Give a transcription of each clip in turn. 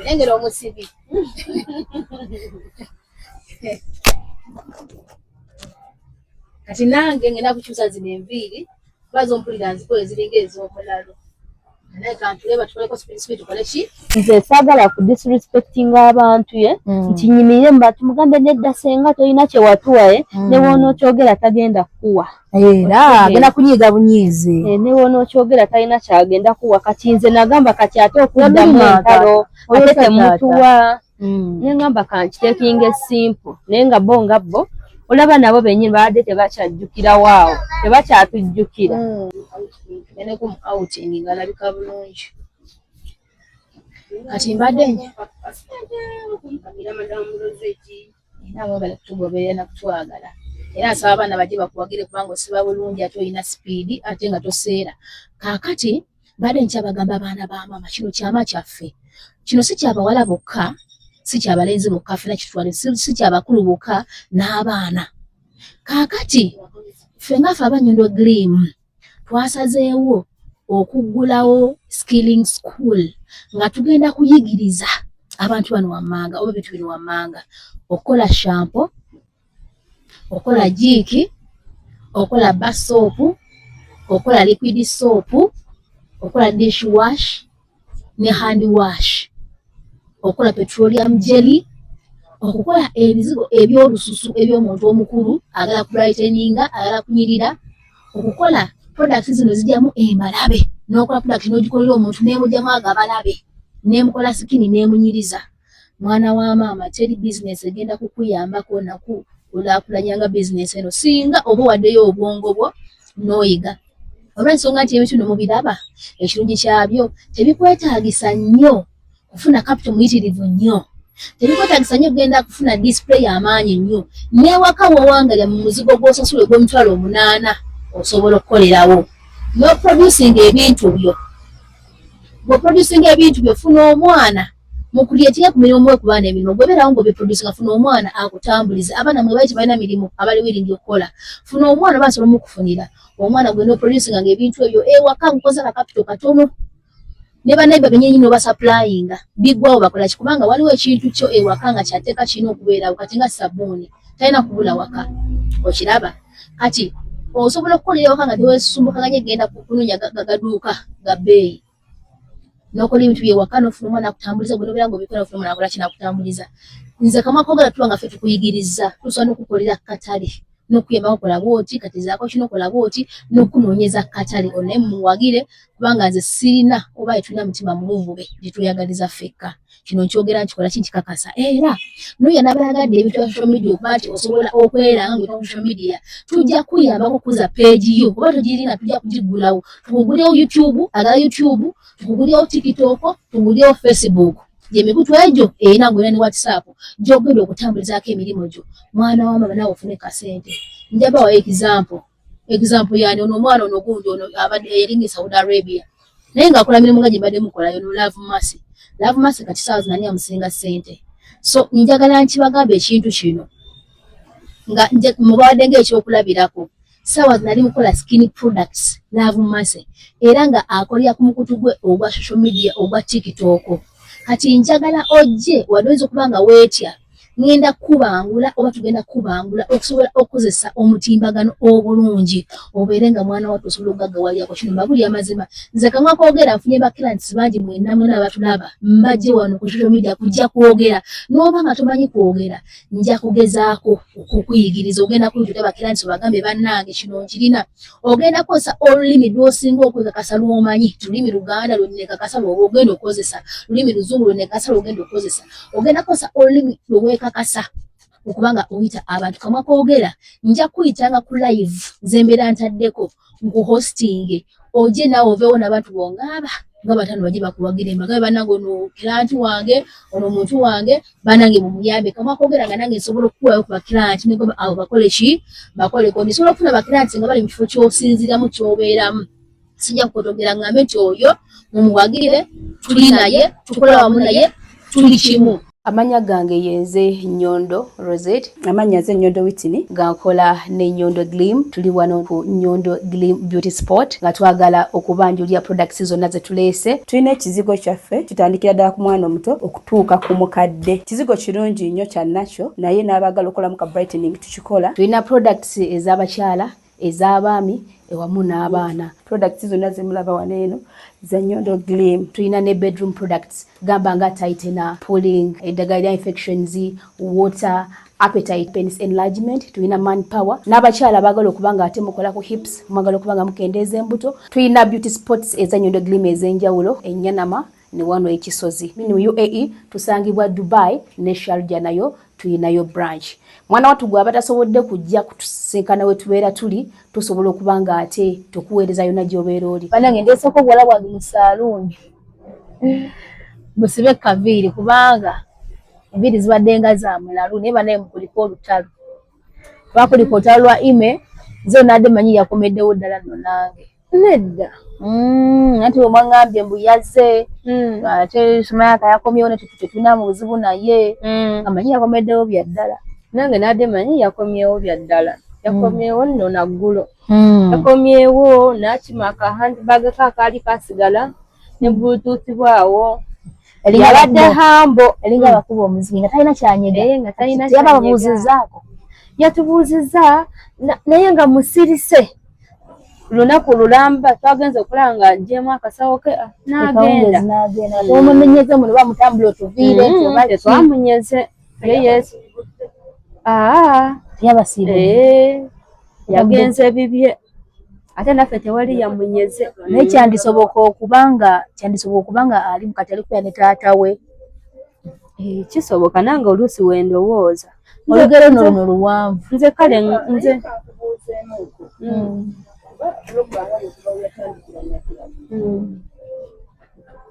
Engero omusibi. Kati nange ngenda kukyusa zino enviiri bazo mpulira nziko eziringa ez'omulalo. Naye kantuleba tukoleko spiritual tukole ki? Nze saagala ku disrespectinga abantu ye nti nyimirire mbatu mugambe nedda senga tolina kye watuwa ne wonookyogera tagenda kuwa. Era agenda kunyiiga bunyiize. Ne wonookyogera talina kyagenda kuwa kati nze nagamba kati ate okuddamu entalo ate temutuwa. Ne ngamba kankiteekinga esimple naye nga bo nga bo olaba nabo bennyini baadde tebakyajjukira waawo tebakyatujjukira. Ene ku outing ngalabika bulungi. Kati mbadde nabo bali kutugoberera na kutwagala. Era asaba abaana bajje bakuwagire kubanga osiba bulungi ate olina speed ate nga toseera. Kaakati mbadde nkyabagamba abaana ba maama kino kyama kyaffe. Kino si kyabawala bokka, si kyabalenzi bokka, ffena kitwale si kyabakulu bokka n'abaana. Kaakati ffe ngaffe Abanyundo Grim twasazeewo okuggulawo skilling school nga tugenda kuyigiriza abantu bano wammanga oba bintu bino wammanga okukola shampoo, okukola jiiki, okukola bar soap, okukola liquid soap, okukola dish wash ne hand wash, okukola petroleum jelly, okukola ebizigo eby'olususu eby'omuntu omukulu agala kubrighteninga agala kunyirira, okukola products zino zijjamu embalabe n'okola product n'ogikolera omuntu n'emugyamu agabalabe n'emukola sikini n'emunyiriza. Mwana wa maama teri business egenda kukuyambako nakulaakulanyanga business eno singa oba waddeyo obwongo bwo n'oyiga. Olw'ensonga nti ebintu bino mubiraba ekirungi kyabyo tebikwetaagisa nnyo kufuna capital muyitirivu nnyo. Tebikwetaagisa nnyo kugenda kufuna display amaanyi nnyo. N'ewaka woowangalya mu muzigo gw'osasula ogw'emitwalo 8 osobola okukolerawo. No producing ebintu byo. Bwe producing ebintu byo funa omwana mukulyetinga ku mirimu mwe kubaana emirimu gwebeerawo ng'obye producing afuna omwana akutambulize. Abaana mwe baiti balina mirimu abali willing okukola. Funa omwana basobola mukufunira. Omwana gwe no producing ng'ebintu ebyo ewaka nkoza ka capital katono. Ne banaiba bennyini no basupplyinga bigwawo bakola ki kubanga waliwo ekintu kyo ewaka nga kyateeka kirina okubeerawo kati nga sabbuuni talina kubula waka. Okiraba kati osobola okukolera ewaka nga teweesumbukaganye genda kunoonya gaduuka ga bbeeyi. N'okola ebintu byewaka n'ofuna omwana akutambuliza gwe n'obeera ng'obikola n'ofuna omwana akola ki n'akutambuliza. Nze kamwa koogera tuba nga ffe tukuyigiriza tusobola n'okukolera katale n'okuyamba okola bw'oti kati zaako kino okola bw'oti n'okunoonyeza katale onnaye mumuwagire kubanga nze sirina oba tulina mutima muvube gitweyagaliza ffekka. Kino nkyogera nkikola kinkikakasa era n'oyo n'abalagadde ebintu bya social media okuba nti osobola okweranga ng'oyita ku social media tujja kuyambako okukuza page yo oba togirina tujja kugigulawo tukugulewo YouTube agala YouTube tukugulewo TikTok tukugulewo Facebook gy'emikutu egyo erina ng'olina ne WhatsApp gy'ogenda okutambulizaako emirimu gyo. Mwana wa maama naawe ofune kasente. Njabawo example yani ono omwana ono gundi ono abadde eringa Saudi Arabia naye ng'akola mirimu nga gye mbadde mukolayo no Love Mercy kati saawa zino ani amusinga ssente. So njagala nkibagambe ekintu kino nga mubadde ng'ekyokulabirako saawa zino ali mukola skin products Love Mercy era nga akolera ku mukutu gwe ogwa social media ogwa TikTok. Kati njagala ojje wadde oyinza okuba nga weetya ngenda kubangula oba tugenda kubangula okusobola okukozesa omutimbagano obulungi obeere nga mwana wattu osobola okugaggawalirako kino mbabuli amazima. Nze kamwa koogera nfunye ba clients bangi mwena abatulaba mbajje wano ku social media kujja kwogera n'oba nga tomanyi kwogera nja kugezaako okukuyigiriza. Ogenda kuyita ba clients obagambe bannange kino nkirina. Ogenda kukozesa olulimi lw'osinga okwekakasa lw'omanyi. Lulimi Luganda lw'onnekakasa lw'oba ogenda okukozesa. Lulimi Luzungu lw'onnekakasa lw'ogenda okukozesa. Ogenda kukozesa olulimi lw'owekakasa okubanga oyita abantu. Kamwa koogera nja kuyitanga ku live nze mbeera ntaddeko nku hosting ojje naawe oveewo n'abantu bongaba nga batano bajje bakuwagire mbagabe bannange ono kiranti wange ono omuntu wange bannange mumuyambe. Kamwa koogera nga nange nsobola okukuwayo ku bakiranti negamba abo bakole ki bakoleko. Nsobola okufuna bakiranti nga bali mu kifo ky'osinziramu ky'obeeramu. Sijja kukotogera ngambe nti oyo mumuwagire tuli naye tukola wamu naye tuli kimu. Amanya gange yenze Nyondo Rosette. Amanya ze Nyondo Whitney. Gankola ne Nyondo Glim. Tuli wano ku Nyondo Glim Beauty Sport. Nga twagala okubanjulira products zonna ze tuleese. Tulina ekizigo kyaffe kitandikira ddala ku mwana omuto okutuuka ku mukadde. Kizigo kirungi nnyo kya nakyo naye n'abagala okolamu ka brightening tukikola. Tulina products ez'abakyala, ez'abaami, ewamu n'abaana. Products zonna zemulaba wano eno za Nyondo Glim. Tulina ne bedroom products gamba nga tightener, pulling, eddagala infections, water, appetite, penis enlargement. Tulina manpower. N'abakyala abagala okubanga ate mukola ku hips, mwagala okubanga mukendeeza embuto. Tulina beauty spots eza Nyondo Glim ez'enjawulo, Enyanama ne wano ekisozi. Mu UAE tusangibwa Dubai ne Sharjah nayo tulinayo branch. Mwana watu gwaba tasobodde kujja kutusinkana we tubeera tuli tusobola okubanga ate tukuweereza yonna gy'obeera oli. Banange ndeeseko bwala bwange mu saaluuni musibe kaviiri kubanga enviiri zibadde nga za mulalu naye banaye mukuliko olutalo. Bakuliko olutalo lwa ime nze nadde manyi yakomeddewo ddala nno nange. Nedda. Ati omwangambye mbu yazze ate Sumayaka yakomyewo ne tetulina mu buzibu naye amanyi yakomeddewo bya ddala. Nange nadde manyi yakomyewo bya ddala. Yakomyewo nno naggulo. Yakomyewo n'akima akahandbag kaali kasigala ne bluetooth bwawo. Yabadde hambo elinga bakuba omuziki nga talina kyanyega. Nga talina kyanyega. Yababuuzizaako. Yatubuuziza naye nga musirise. Lunaku lulamba twagenze okulaba nga aggyeemu akasawo ke n'agenda. Tumumenyeze muno bamutambula otuviire twamunyeze. Yes. Yabasiiba. Yagenze bibye. Ate naffe tewali yamunyeze. Naye kyandisoboka okubanga ali mu kati ali kuya ne taata we. Kisoboka nange oluusi wendowooza. Olugero luno luwanvu. Nze kale nze.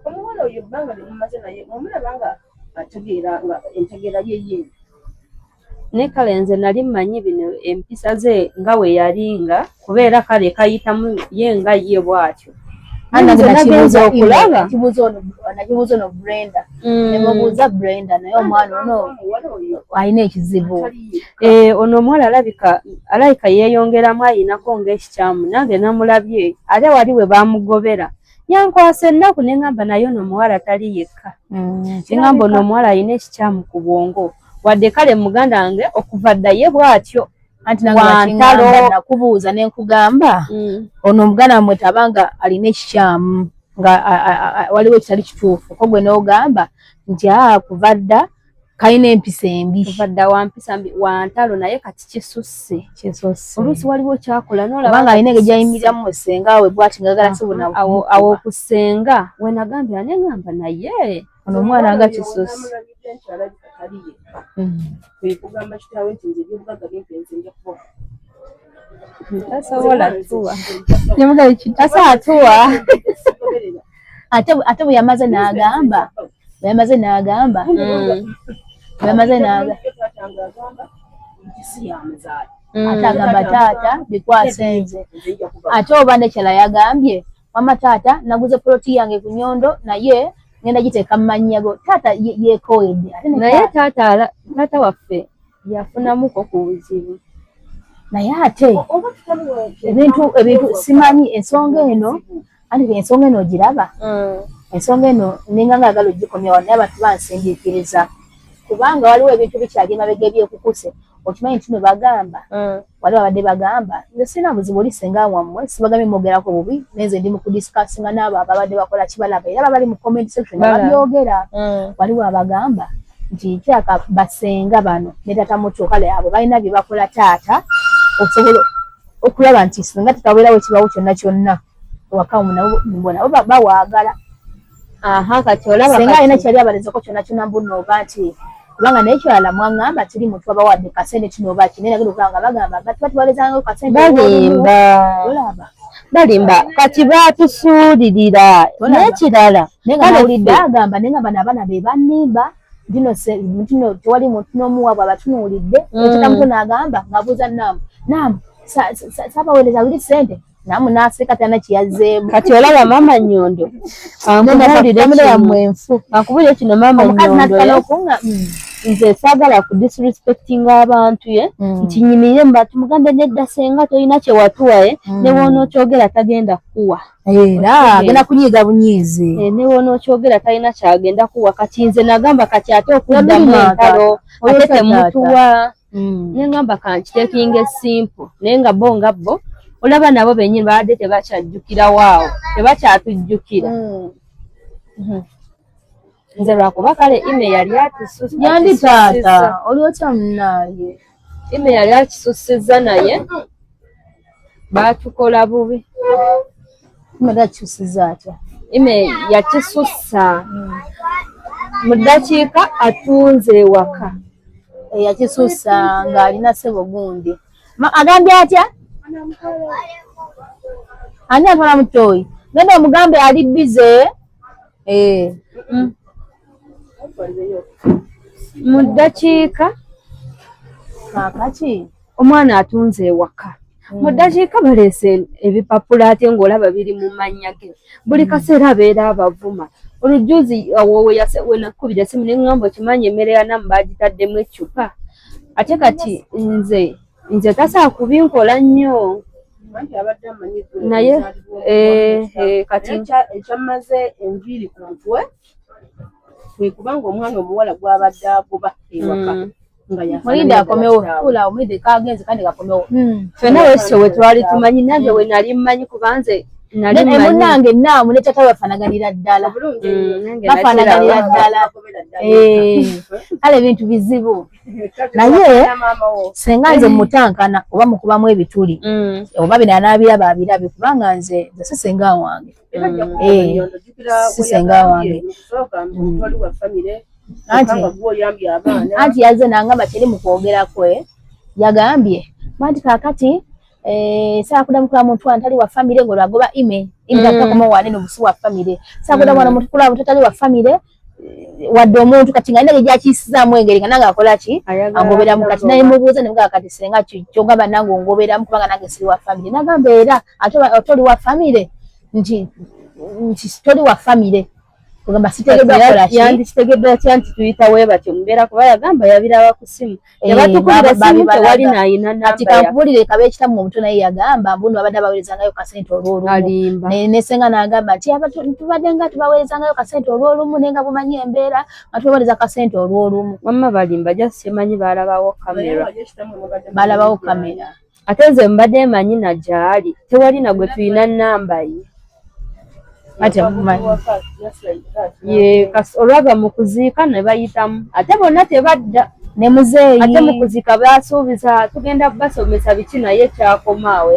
Omuwala oyo ebbanga limumaze naye omulaba nga ategeera nga entegeera ye. Ne kale nze nali mmanyi bino empisa ze nga we yalinga kubeera kale kayitamu ye nga ye bw'atyo. Nagenza okulaba nakibuuza ono Brenda. Nemubuuza Brenda naye omwana ono alina ekizibu. Ono omuwala alabika yeeyongeramu ayinako ng'ekikyamu nange namulabye ate wali we baamugobera. Yankwasa ennaku ne ngamba naye ono omuwala tali yekka. Ne ngamba ono omuwala alina ekikyamu ku bwongo. Wadde kale muganda wange okuva dda ye bw'atyo. Anti nange nakubuuza ne nkugamba ono omuganda wammwe tabanga alina ekikyamu nga waliwo ekitali kituufu. Ko gwe n'ogamba nti kuva dda kalina empisa embi. Kuva dda wa mpisa mbi wa ntalo naye kati kisusse. Oluusi waliwo kyakola n'olaba kubanga alina engeri gy'ayimiramu essenga we bw'ati ngagala sibuna awo okusenga we nagambira ne ngamba naye ono omwana nga kisusse. Kugamba kitaawe nti nze ebyobugagga bimpenze nja kuba tasobola tuwa tasatuwa ate bwe yamaze n'agamba ate agamba taata bikwase nze ate oba nekyala yagambye mama taata naguze poloti yange ku Nyondo naye ngenda giteeka mu mannya go taata yeekowedde naye taata waffe yafunamuko ku buzibu naye ate ebintu simanyi ensonga eno anti ensonga eno ogiraba ensonga eno ninga ngaagala ogikomya wano naye abantu bansindiikiriza kubanga waliwo ebintu bikyali emabega ebyekukuse okimanyi nti no bagamba waliwo abadde bagamba nze sirina buzibu oli senga wammwe sibagambye mwogerako bubi nenze ndi mu kudiscussinga n'abo ababadde bakola kibalaba era bali mu comment section babyogera waliwo abagamba nti kyaka basenga bano ne tata muto kale abo balina bye bakola taata okusobola okulaba nti singa tutabeerawo kibawo kyonna kyonna wakamu nabo mbona bawaagala kati olaba senga alina kyali abalezeko kyonna kyonna mbuno oba nti kubanga n'ekyala mwangamba tiri muntu abawadde kasente kino oba kinene agenda okulaba nga bagamba batubalezanga kasente balimba kati baatusuulirira n'ekirala naye nga nawulidde agamba naye nga bano abaana be bannimba ntino tewali muntu n'omuwabwe abatunuulidde ekitamuto n'agamba ng'abuuza naamu saabaweereza buli ssente namu naseka tana kiyazeemu kati olaba mama Nyondo akubulire kino mama Nyondo nze saagala ku disrespectinga abantu ye nti nyimirire mbatu mugambe nedda senga toyina kye watuwa ne woonokyogera tagenda kuwa era agenda kunyiiga bunyiizi ne woonokyogera talina kyagenda kuwa kati nze nagamba kati ate okuddamu entalo ate temutuwa ne ngamba kankiteekinga esimple naye nga bo nga bo olaba nabo bennyini baadde tebakyajjukira waawo tebakyatujjukira nze lwakuba kale email yali yandi taata oliotya munaaye email yali akisussizza naye baatukola bubi email akisussizza atya email yakisussa mu ddakiika atunze ewaka yakisussa ng'alina ssebo gundi agambye atya ani atwala mutoyi genda omugambe ali bize mu ddakiika kakaki omwana atunze ewaka mu ddakiika baleese ebipapula ate ng'olaba biri mu mannya ge buli kaseera abeera abavuma olujuzi we nakubira essimu ne ŋŋamba okimanyi emmere ya namu baagitaddemu eccupa ate kati nze tasaa kubinkola nnyo naye kati ekyamaze enviiri ku mutwe kwe kubanga omwana omuwala gw'abadde agoba ewaka mulinde akomewo tula omulinde kagenze kandi gakomewo ffenna wesityo we twali tumanyi nange we nali mmanyi kubanze munange naamu ne tata bafanaganira ddala bafanaganira ddala kale ebintu bizibu naye senga nze mutankana oba mukubamu ebituli oba bino anaabiraba abirabe kubanga nze si senga wange si senga wange anti yazze nangamba teri mukwogera kwe yagambye manti kakati saakudda mukula muntu antali wa famire ng'olwagoba ime takoma wanene obusi wa famire saakudda mwana muntu kula muntu atali wa famire wadde omuntu kati nga nage gyakiyisizaamu engeri nga nange akola ki angoberamu kati naye mubuuza ne mugamba kati senga kyogamba nange ongoberamu kubanga nange siri wa famire nagamba era ate oli wa famire nti toli wa famire kugamba sitegeddwa kola ki yandikitegeddwa atya nti tuyita we batyo mubeera kuba yagamba yabiraba ku ssimu yabatukubira ssimu tewali naayina kati kankubulire kabe ekitamu omuto naye yagamba mbuno babadde abaweerezangayo kasente olw'olumu nesenga n'agamba nti tubadde nga tubaweerezangayo kasente olw'olumu naye nga bumanyi embeera nga tubaweereza kasente olw'olumu wamma balimba just emanyi baalabawo kamera ate nze mbadde manyi na gyali tewali nagwe tulina nnamba ye olwava mu kuziika ne bayitamu ate bonna tebadda ne muzeeyi ate mu kuziika basuubiza tugenda basomesa biki naye kyakomaawo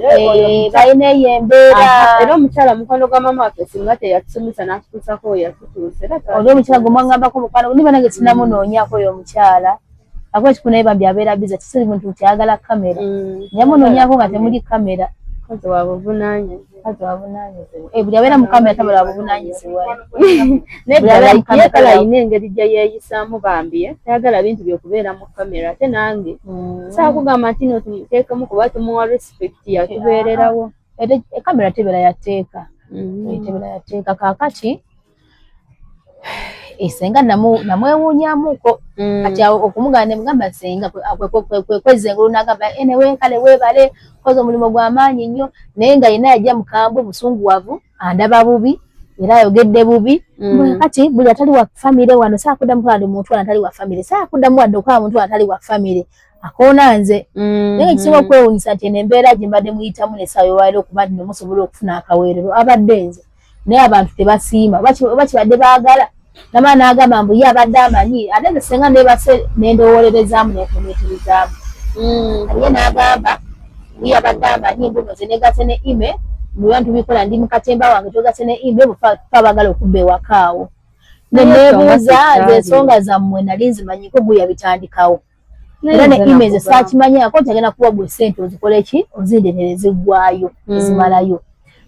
balina eyo embeera era omukyala mukwano gwa mama waffe singa teyatusomesa n'atutuusako oyo yatutuuse oli omukyala gwe mwangambako mukwano niba nange sinamunoonyaako oyo omukyala akuba ekikunaye bambi abeera biza kisiri muntu ntyagala kamera nyamunoonyaako nga temuli kamera kazi wa buvunaanyizibwa buli abeera mu kamera tabula wa buvunaanyizibwa naye kale ayina engeri gye yeeyisaamu bambi tayagala bintu by'okubeera mu kamera ate nange saakugamba nti no tumuteekemu kuba tumuwa respect yatubeererawo ekamera tebeera yateeka kaakati esenga namwewuunyamuko kati okumugana ne mugamba senga kweza engulu n'agamba enewe kale weebale koza omulimu gw'amaanyi nnyo naye nga yina yajja mukambwe musunguwavu andaba bubi era ayogedde bubi kati buli atali wa famire wano saakuddamu kwali muntu atali wa famire saakuddamu wadde okwala muntu atali wa famire akoona nze naye ekisinga okwewuunyisa nti eno embeera gye mbadde muyitamu n'essaawa ewaire okuba nti nemusobola okufuna akaweerero abadde nze naye abantu tebasiima oba kibadde baagala namala n'agamba mbu ye abadde amanyi ate nze senga neebase nendowoolerezaamu nefumiitirizaamu ye n'agamba ye abadde amanyi mbuno ze negase ne ime mubantu bikola ndi mukatemba wange togase ne ime twabagala okubba ewakaawo neneebuuza nze ensonga zammwe nali nzimanyiko gwe yabitandikawo era ne ime ze saakimanyako nti agenda kuwa gwe ssente ozikole ki ozindeetere ziggwayo ezimalayo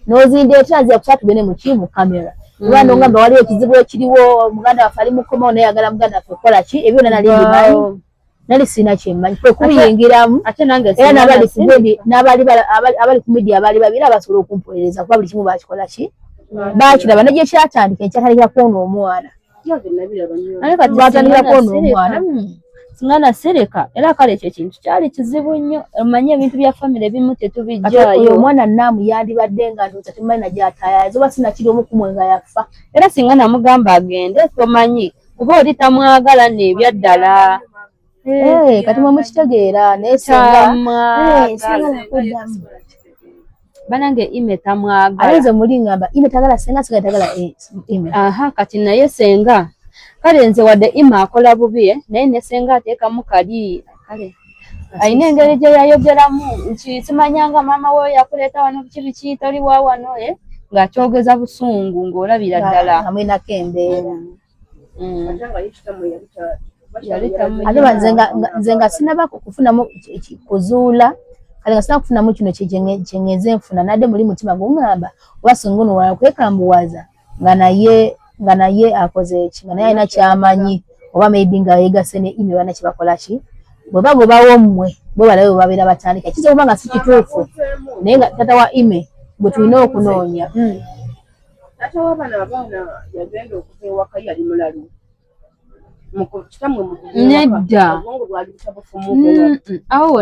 n'ozindeetera nzira kusaa tugende muki mu kamera kubanga ongamba waliwo ekizibu ekiriwo muganda waffe ali mukomawo naye agala muganda waffe okukola ki ebyo byonna nali mbimanyi nali sina kyemmanyi kwe kubiyingiramu ate nange era n'abali ku media abali babiri abasobola okumpolereza kuba buli kimu bakikola ki bakiraba ne gye kyatandika ekyatandikira kwona omwana batandikira kwona omwana singana sereka era kale ekyo kintu kyali kizibu nnyo omanye ebintu bya famire ebimu tetubijjayo omwana naamu yandibadde nga ndowooza temanyi nagyatayaza oba sinakiri omukumwe nga yafa era singa namugamba agende tomanyi kuba oli tamwagala n'ebyaddala kati mwe mukitegeera naye banange ime tamwagala ayinza muli ngamba ime tagala senga siga tagala ime kati naye senga kale nze wadde ime akola bubi naye ne senga ateekamu kali kale ayina engeri gye yayogeramu nti simanyanga maama we yakuleeta wano biki toli wa wano ng'akyogeza busungu ng'olabira ddala amwinako embeera ate nze nga sinabako kufunamu kuzuula kale nga sina kufunamu kino kyengenze nfuna nadde muli mutima guŋŋamba oba singa ono wakwekambuwaza nga naye akoze eki nga naye alina kyamanyi oba maybe nga yeegase ne ime bana kyebakola ki bwe bagobawo mmwe bo balabe bwe babeera batandika kiyinza okuba nga si kituufu naye nga tata wa ime gwe tulina okunoonya ate wabana abaana yagenda okuva ewaka yali mulalu nedda awo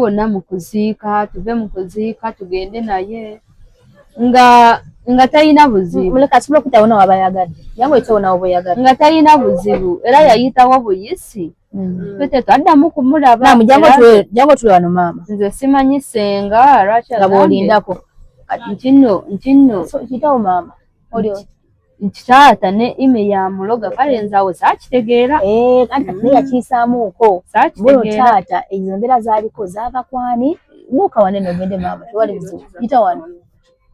wonna mu kuziika tuve mu kuziika tugende naye nga talina buzibu mulekasobola okutawona wabayagadde yangu ekyowonawo bweyagadde nga talina buzibu era yayitawo buyisi fete twaddamu kumulaba jangu tuli wano maama nze simanyi senga lwaki nga bw'olindako nti nno kitawo maama nti taata ne ime ya muloga kale nze awo saakitegeera anti kati naye yakiisaamuuko bolo taata ezo embeera zaaliko zaava kwani buuka wano eno ogende maama tewali buzibu yita wano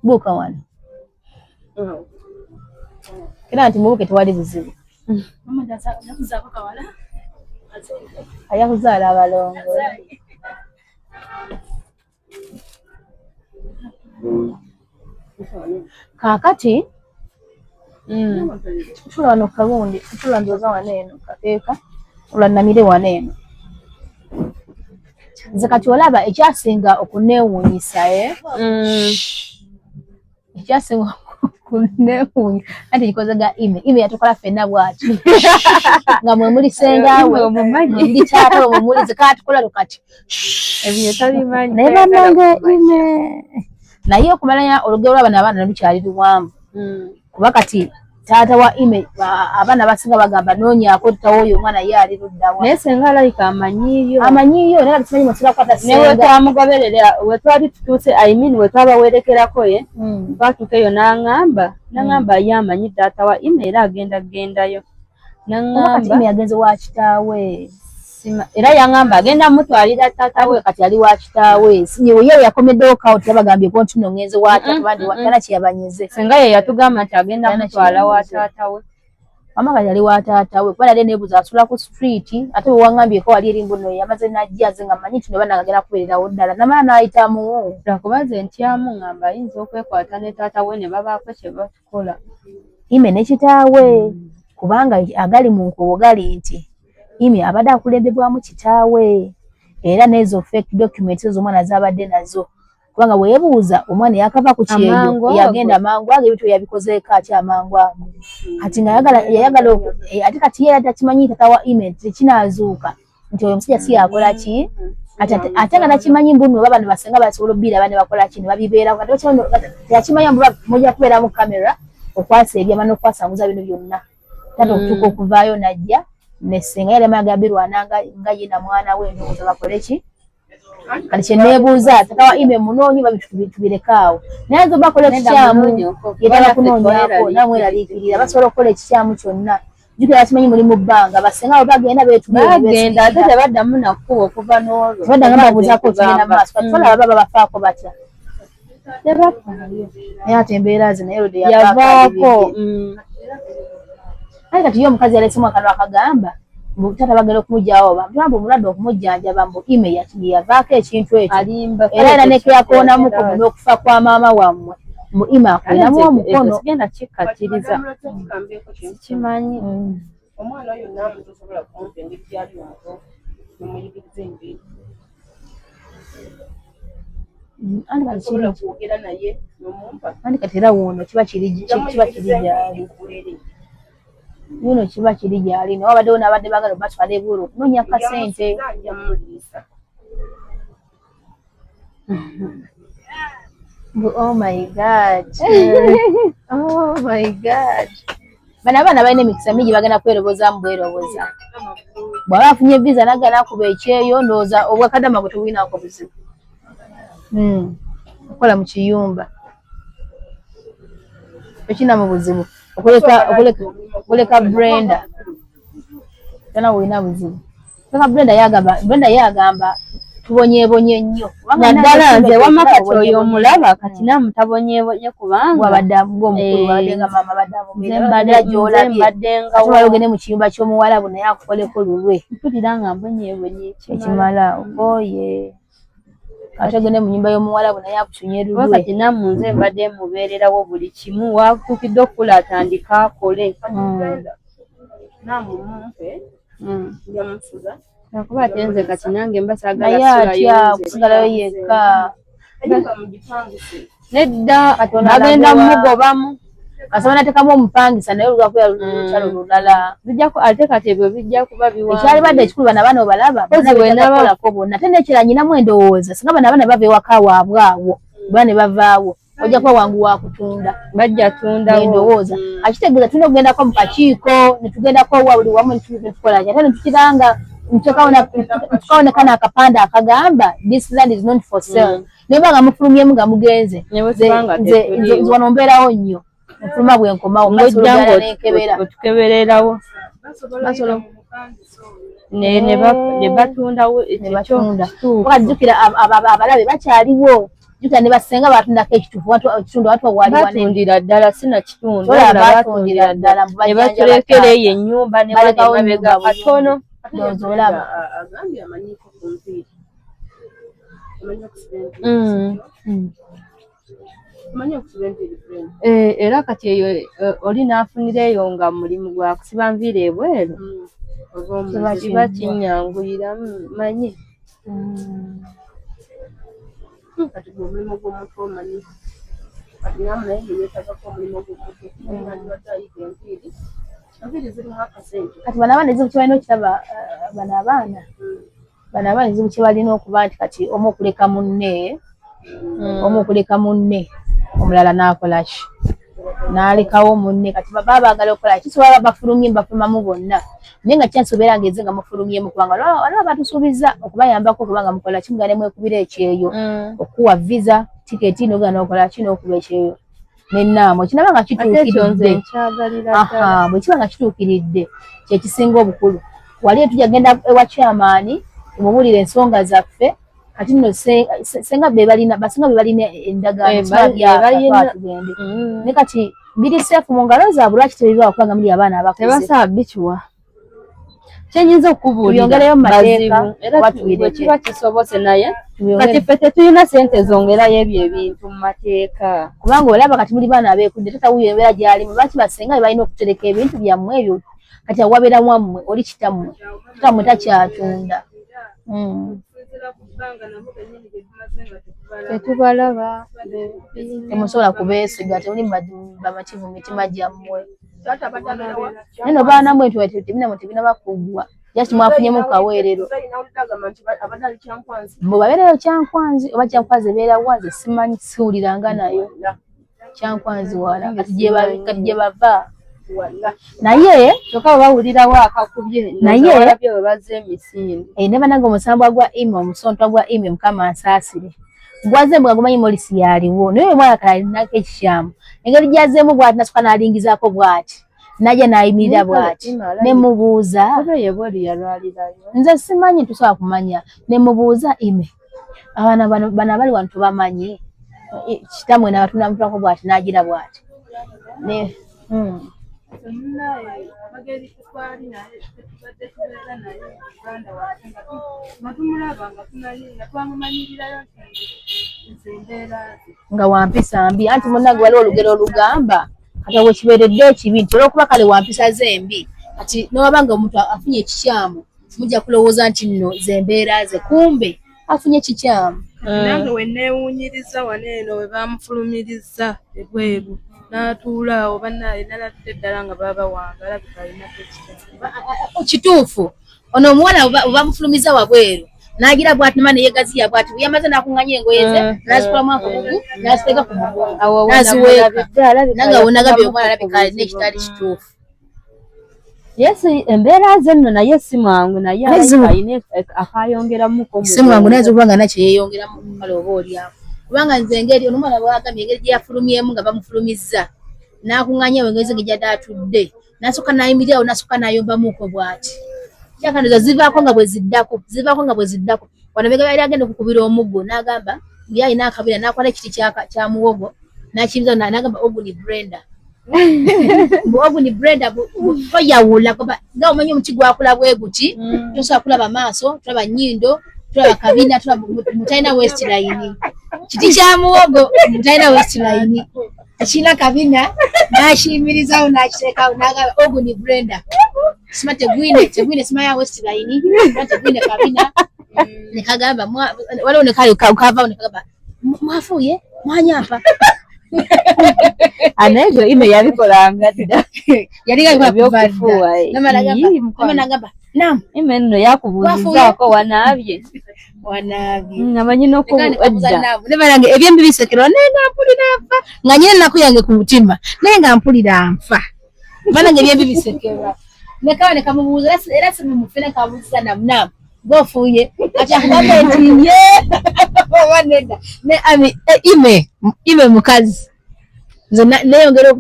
buuka wano era nti mubuuke tewali buzibu ajja kuzaala abalongo kaakati tula wano kalundi tula ndowooza wano eno kateeka olwannamire wano eno nze kati olaba ekyasinga okuneewuunyisa ekyasinga okuneewuunya anti gikozega ime yatukola ffenna bwaki nga mwe muli sengaawe ndi taata we mumulize katukola tukati naye bannange ime naye okumalanya olugero lw'abaana abaana lukyali luwanvu kuba kati taata wa ime abaana basinga bagamba noonyaako tutawo oyo omwana ye ali luddawa naye senga alayika amanyiiyo naye kati simanyi mwesira kukwata senga newe twamugoberera we twali tutuuse we twabawerekerako twatuuka eyo n'aŋŋamba ye amanyi taata wa ime era agendayo kati ime yagenze wa kitaawe era yaŋŋamba agenda mutwalira taata we kati ali wa kitaawe ye yakomeddewo kawo tebagambye nti nno ngenze wa taata kye yabanyize senga ye yatugamba nti agenda mutwala wa taata we mama kati ali wa taata we kuba nali neebuuza asula ku street ate bwe waŋŋambyeko wali erimbu nno yamaze najja nze nga mmanyi nti nobana agenda kubeererawo ddala namala n'ayitamu lwakubaze ntyamu ŋŋamba ayinza okwekwata ne taata we ne babaako kye batukola ime ne kitaawe kubanga agali mu nkowo gali nti ime abadde akulembebwamu kitaawe era n'ezo fake documents ez'omwana zabadde nazo kubanga weebuuza omwana yakava ku kyeyo yagenda mangu ago ebintu yabikozeeko atya amangu ago kati nga yayagala ate kati ye takimanyi tata wa ime tekinaazuuka nti oyo omusajja si yakola ki ate nga nakimanyi mbunu oba bano basenga basobola obbiraba ne bakola ki ne babibeerako teyakimanyi mbuba mujja kubeera mu kamera okwasa ebyama n'okwasanguza bino byonna tata okutuuka okuvaayo najja nesenga yali amagambirwana nga ye na mwana we ndowooza bakole ki kati kyeneebuuza tata wa ime munoonyi babitubireka naye nze bakola ekikyamu yetala kunoonyako namweraliikirira basobola okukola ekikyamu kyonna jjukira bakimanyi muli mu bbanga basenga abo bagenda bagenda ate tebaddamu nakkuba okuva n'olwo tebadda nga babuuzaako okigenda mu maaso kati tolaba baba bafaako batya naye ate embeera ze naye lode yavaako naye kati ye omukazi yalesemu akanwa akagamba taata bagenda okumugyawo bamugamba omulwadde okumujjanjaba mbu ime yavaako ekintu ekyo era nekeyakoonamuko mu n'okufa kwa maama wammwe mu ime akolinamu omukono sigenda kikkakkiriza kimanyi omwana oyo naamu tosobola kumumpa engeri gyali omuto nomuyigiriza engeri tosobola kwogera naye nomumpa andi kati era wuno kiba kiri gyali wuno kiba kiri gyali naye wabaddewo n'abadde baagala batwala ebweru okunoonya kasente. Oh my God. Oh my God. Bano abaana balina emikisa mingi bagenda kwerobozamu bweroboza. Bw'aba afunye visa n'agenda akuba ekyeyo ndowooza obwakadama bwe tubulinaako buzibu. Okukola mu kiyumba. Tekina mu buzibu. Okuleka Brenda. Tana bulina buzibu. Brenda yagamba tubonyeebonye nnyo. Naddala nze wamma kati oyo omulaba kati namutabonyeebonye kubanga wabadde ng'omukulu wabadde nga maama mbadde nga ogende mu kiyumba ky'omuwalabu naye akukoleko lulwe mpulira nga mbonyeebonye ekimala okoye ate ogende mu nnyumba y'omuwalabu naye akutunye lulwe kati nammu nze mbadde mubeererawo buli kimu wakutukidde okukula atandika akole nakuba ate nze kati nange mba saagala kusigalayo yekka nedda bagenda mugobamu kasaba nateekamu omupangisa naye olwakuya lutalo lulala ate kati ebyo bijja kuba biwanvu ekyali badde ekikulu bano abaana obalaba banakolako bonna ate nekira nyinamu endowooza singa bano abaana bava ewaka waabwe awo ba ne bavaawo ojja kuba wangu wa kutunda bajja tundawo endowooza akitegeeza tulina okugendako mu kakiiko ne tugendako wa buli wamu netukola ate ne tukiranga tukawonekana akapande akagamba this land is not for sale naye banga mufulumyemu nga mugenze nze wano mbeerawo nnyo mufuluma bwenkomawo otukebererawo ne batundawo jjukira abalabe bakyaliwo jjukira ne basenga batundako ekitundu batundira ddala sinakitundu batundira ddala ne batuleekera eyo ennyumba ne mabega katono agambye amanyiiko ku nviiri omanyi okusiba enviiri era kati eyo oli n'afunira eyo nga mulimu gwa kusiba nviiri ebweru kiba kinyanguyiramu manyi kati omulimu gw'omuntu omanyi kati namu naye yeyeetagako omulimu gw'omuntu nibadde ayiga enviiri enviiri zirimu akasente kati bano abaana ekizibu kye balina okiraba bano abaana ekizibu kye balina okuba nti kati omu okuleka munne omulala n'akola ki n'alekawo munne kati baba baagala okukola kisobola bafulumye bafulumamu bonna naye nga kyansobeera ngeze nga mufulumyemu kubanga waliwo batusuubiza okubayambako kubanga mukola kimugane mwekubira ekyeyo okuwa visa tiketi nogana okola ki n'okuba ekyeyo nennaamo kinaba nga kituukiridde bwe kiba nga kituukiridde kyekisinga obukulu wali tujja genda ewa chairman omubuulire ensonga zaffe kati nno senga basinga be balina endagaano tugende ne kati biri seefu mu ngalo zaabwe lwaki tebirwawo kubanga muli abaana abakuze tebasaba bikiwa kyenyinza okubuulira bazibu era kiba kisobose naye kati ffe tetulina sente zongerayo ebyo ebintu mu mateeka kubanga olaba kati muli baana abeekudde tatawuyo embeera gy'alimu lwaki basenga be balina okutereka ebintu byammwe ebyo kati awabeera wammwe oli kitammwe takyatunda tetubalaba temusobola kubeesiga temuli bamativu mu mitima gyammwe naye nobaana mwe tebina bakugwa just mwafunyemu kaweerero mbu babeerayo kyankwanzi oba kyankwanzi ebeera wanze simanyi siwuliranga nayo kyankwanzi wala kati gye bava naye kyokka bwe bawulirawo akakubye naye bwe bazza emisinde ne banange omusambwa gwa omusontwa gwa mukama nsaasire gwaze mbwa gumanyi molisi yaliwo naye omwana kalinako ekikyamu engeri gyazeemu bw'ati nasooka n'alingizaako bw'ati najja n'ayimirira bw'ati ne mubuuza nze simanyi tusobola kumanya ne mubuuza abaana bano abali wano tubamanyi kitamwe n'abatunamutwako bw'ati n'agira bw'ati bageri twali naye tubadde tubeera naye muganda wange nga tumulaba nga twamumanyirirayo nti embeera nga wampisa mbi anti munnange waliwo olugero olugamba kati bwe kibeeredde ekibi nti olwokuba kale wampisa ze embi ati nowabanga omuntu afunye ekikyamu mujja kulowooza nti nno ze mbeera ze kumbe afunye ekikyamu. Nange we neewuunyiriza wano eno we baamufulumiriza ebweru n'atuula awo bannaye nalatudde ddala nga baba wange alabika alinako ekikyamu. Kituufu ono omuwala bamufulumiza wabweru n'agira bw'ati nama neyegaziya bw'ati bwe yamaze n'akuŋŋanya engoye ze n'azikulamu akabugu n'aziteeka ku mugongo n'aziweeka nange awo nagambye omwana alabika alina ekitali kituufu. Yes, embeera ze nno naye si mwangu naye alina akayongeramuko. Si mwangu naye okuba nga nakyo yeeyongeramu kale oba olyawo kubanga nze engeri ono omwana bwagambye engeri gye yafulumyemu nga bamufulumizza n'akuŋŋanya engoye ze ng'ejjadde atudde n'asooka n'ayimirirawo n'asooka n'ayombamuko bw'ati. Kyakandiza zivaako nga bwe ziddako wano bega yali agenda okukubira omuggo n'agamba ye alina akabina n'akola ekiti kya muwogo n'akiyimiza n'agamba Oguni Brenda. Oguni Brenda toyawula nga omanyi omuti gwakula bwe guti tosobola kulaba maaso tulaba nnyindo tulaba kabina tulaba mutalina westline kiti kya muwogo mutalina westline ekirina kabina n'akiyimirizawo n'akiteekawo n'agamba Oguni Brenda. Sima tegwine sima ya westline tegwine kabina nekagamba waliwo nekavao nekagamba mwafuye mwanyapa anego ime yabikolanga dda yaligabyokufua nagamba nam ime nno yakubuuzizaako wanaabye amanyi n'okudda nebalange ebyembi bisekera naye nga mpulira nfa nga nyine ennaku yange ku mutima naye nga mpulira nfa balange ebyembi bisekera nekawa nekamubuuza era simumufe nekabuuziza namunamu gofuye ati akugamba nti ye oba nedda ime mukazi nze neyongera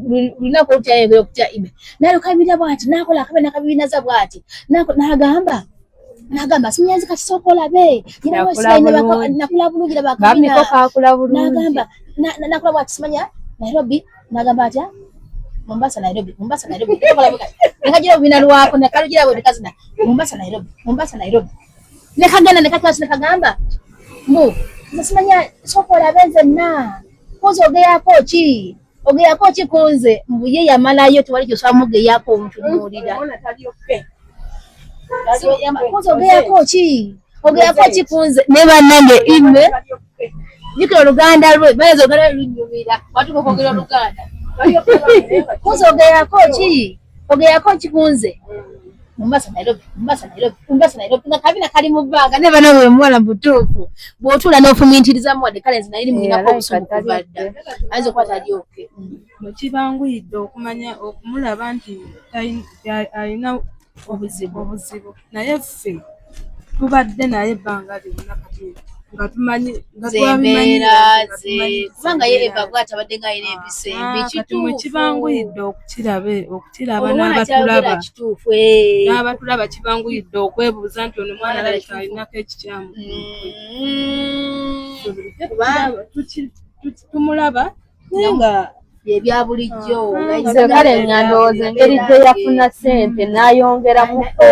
lunaku olutyayongera okutya ime nalukabira bwati nakola akabe nakabinaza bwati nagamba simunyanzi kati sooka olabe nakula bulungi nagamba nakula bwati simanya Nairobi nagamba atya Mombasa Nairobi nekagira obubina lwako nekalugira bwe nekazina Mombasa Nairobi nekagenda nekatwasi nekagamba mbu simanya sooka olabe nzenna kozi ogeyako ki kunze mbu ye yamalayo tewali gyosobola mugeyako omutunuulira kozi ogeyako ki kunze ne bannange ime jukira oluganda lwe bayinza ogala lunyumira watuka okwogera oluganda kozi ogeyako ki kunze Mombasa Nairobi nga kabina kali mu bbanga ne bana we muwala butuufu bw'otuula n'ofumintirizamu wadde kale nze nali mulinako obusumu kuva dda ayinza okuba talyoke mukibanguyidde okumanya okumulaba nti alina obuzibu naye ffe tubadde naye ebbanga lyonna kati nga tumanyi zembeera ze kubanga ye eva bw'ati abadde nga alina empisa embi kituufu mukibanguyidde okukiraba n'abatulaba kibanguyidde okwebuuza nti ono mwana alabika alinako ekikyamu tumulaba naye nga ebya bulijjo kale ngandowooza engeri gye yafuna ssente n'ayongeramuko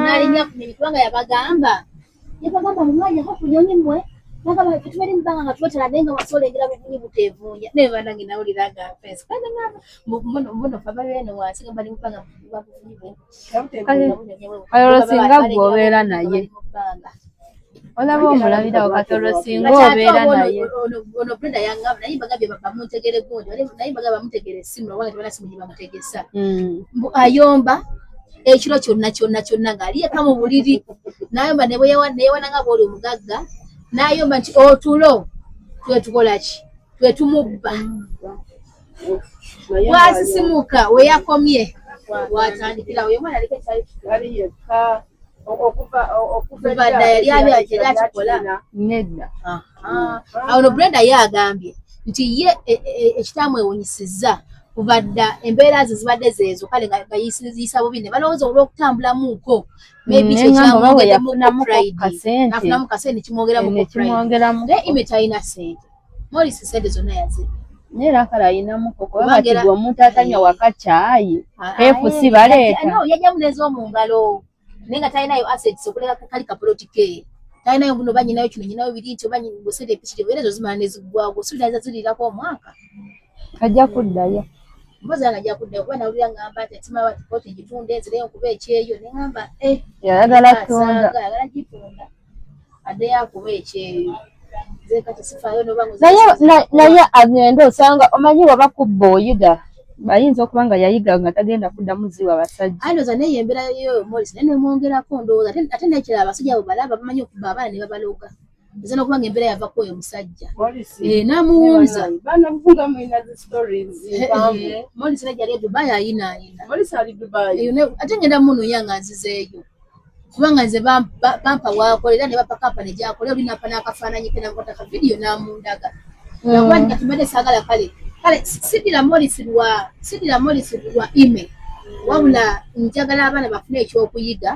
n'alinya kubanga yabagamba mu mwanya kunyonyi mmwe nagamba tubere mubanga nga tubatala naye nga wasolengera buvunyi butevunya naye banange nawulira nga mpesa kandi mbono fa babeeno wansi nga bali mubanga buvunyi bwe olwo singa gwe obeera naye olaba omulabirawo kati olwo singa obeera naye ono Brenda yangamba naye mbagambye bamuntegere gundi naye mbagamba bamutegere essimu lwabanga tebana simu gye bamutegesa mbu ayomba ekiro kyonna ng'aliyeka mu buliri n'ayomba neyewana nga bw'oli omugagga n'ayomba nti otulo twetukola ki twetumubba bw'asisimuka we yakomye watandikirawo ye mwana aliko ekyali yekka okuva dda yali abyakira akikola nedda awo no Brenda ye agambye nti ye ekitamwewunyisizza kuva dda embeera ze zibadde zeezo kale nga yisa bubi ne balowooza olw'okutambulamuko maybe kyo kyamwongeramuko pride nafunamu kasente kimwongeramuko pride naye ime talina ssente Morris ssente zonna yazirya naye era kale ayinamuko kubanga kati gwe omuntu atanywa waka caayi efusi baleeta yajjamu n'ez'omu ngalo naye nga talinayo assets okuleka kali kapoloti ke talinayo buno banyinayo kino nyinayo biri nti oba busente epikiri era ezo zimala ne ziggwawo osuubira ziriirako omwaka ajja kuddayo mbaza ngajja kudde kuba nawulira ngamba ati tima wa koti gitunde zireyo kuba ekyeyo ne ngamba yayagala tunda ayagala gitunda adde yakuba ekyeyo zeka kisifaayo noba naye agenda osanga omanyi waba kubba oyiga bayinza okuba nga yayiga nga tagenda kuddamu ziwa abasajja alooza naye embeera yo Morris naye nemwongerako ndowooza ate nekirala abasajja abo balaba bamanyi okuba abaana ne babaloga nze n'okuba nga embeera yava kwoyo musajja namuwunza Morris najja ali e Dubai ayinaayina ate ngenda munuuya nga nzizeeyo kubanga nze bampa waakolera ne bapa kampani gyakolera oli napa n'akafaananyi ke nakwata ka vidiyo n'amundaga nakuba ndi katumadde saagala kale sidira Morris lwa email wabula njagala abaana bafune ekyokuyiga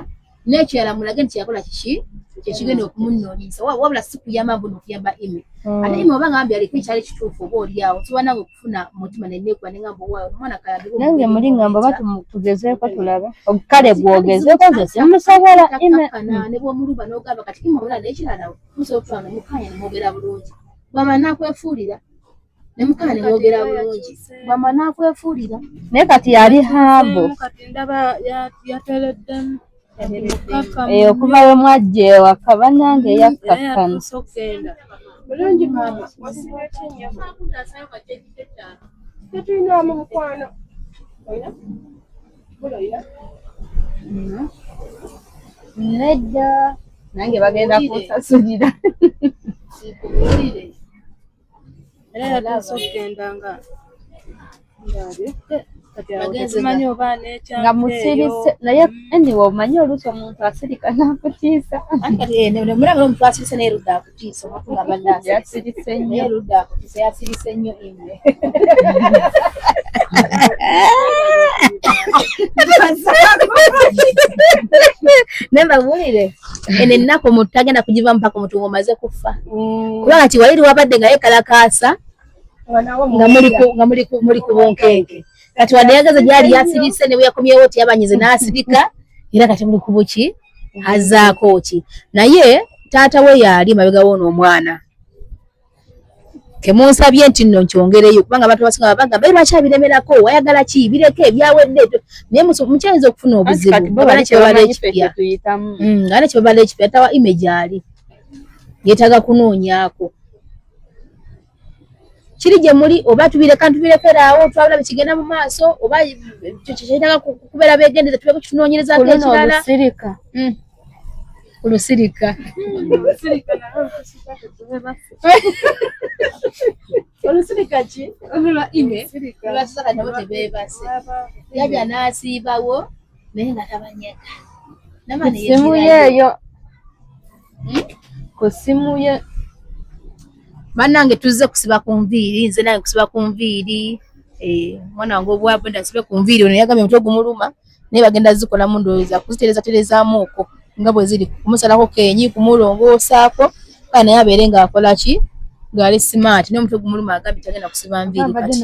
n'ekirala mulage nti yakola kiki kyekigenda okumunoonyesa wabula si kuyamba mbu n'okuyamba email ate email oba ngambye aliko ekyali kituufu oba oliawo sobola nange okufuna mutima nenneekuba ne ngamba owaayo omwana kayambibwa nange muli ngamba oba tugezeeko tulabe kale bw'ogezeeko nze simusabala ne bw'omuluba n'ogamba kati email omulala n'ekirala musobola okutwala ne mukanya ne mwogera bulungi bwama nakwefuulira ne mukanya ne mwogera bulungi bwama nakwefuulira naye kati yali hambo kati ndaba yatereddemu okuva we mwajja ewaka bannange yakkakkana bulungi maama wasiba ekinnya tetuyinaamu mukwano nedda nange bagenda kunsasulira era yatuuse okugenda nga simanyi oba nga musirise naye anyway omanyi oluusi omuntu asirika n'akutiisa mulaba omuntu asirise naye erudda akutiisa omatu nga bannaasi yasirise nnyo naye erudda akutiisa yasirise nnyo imwe naye mbawulire eno ennaku omuntu tagenda kugiva mpaka omuntu ng'omaze kufa kubanga kiwaliri wabadde nga yekalakaasa nga muli ku bunkenke kati wadde yagaza gyali yasirise ne bwe yakomyewo ti yabanyize n'asirika era kati muli ku buki azzaako ki naye taata we yali mabega woono omwana kemunsabye nti nno nkyongereyo kubanga abantu abasinga babagamba lwaki abiremerako wayagala ki bireke ebyawedde naye mukyayinza okufuna obuzibu ngana kyebabala ekipya tawa image ali yeetaga kunoonyaako kiri gye muli oba tubirekeraawo twabula bikigenda mu maaso oba kyetaga kubeera beegendeza tubeko kitunoonyerezaako ekirala olusirika olusirika ki olulwa ime lwasaka nabo tebeebase yaja n'asiibawo naye nga tabanyega simu yeeyo ku simu ye bannange tuzze kusiba ku nviiri nze nange kusiba ku nviiri mwana wange obwabwe ndasibe ku nviiri ono yagambye omutwe gumuluma naye bagenda zikolamu ndowooza kuzitereezaamu okwo nga bwe ziri kumusalako kenyi kumulongoosaako kale naye abeere ng'akola ki ng'ali smart naye omutwe gumuluma agambye tagenda kusiba nviiri kati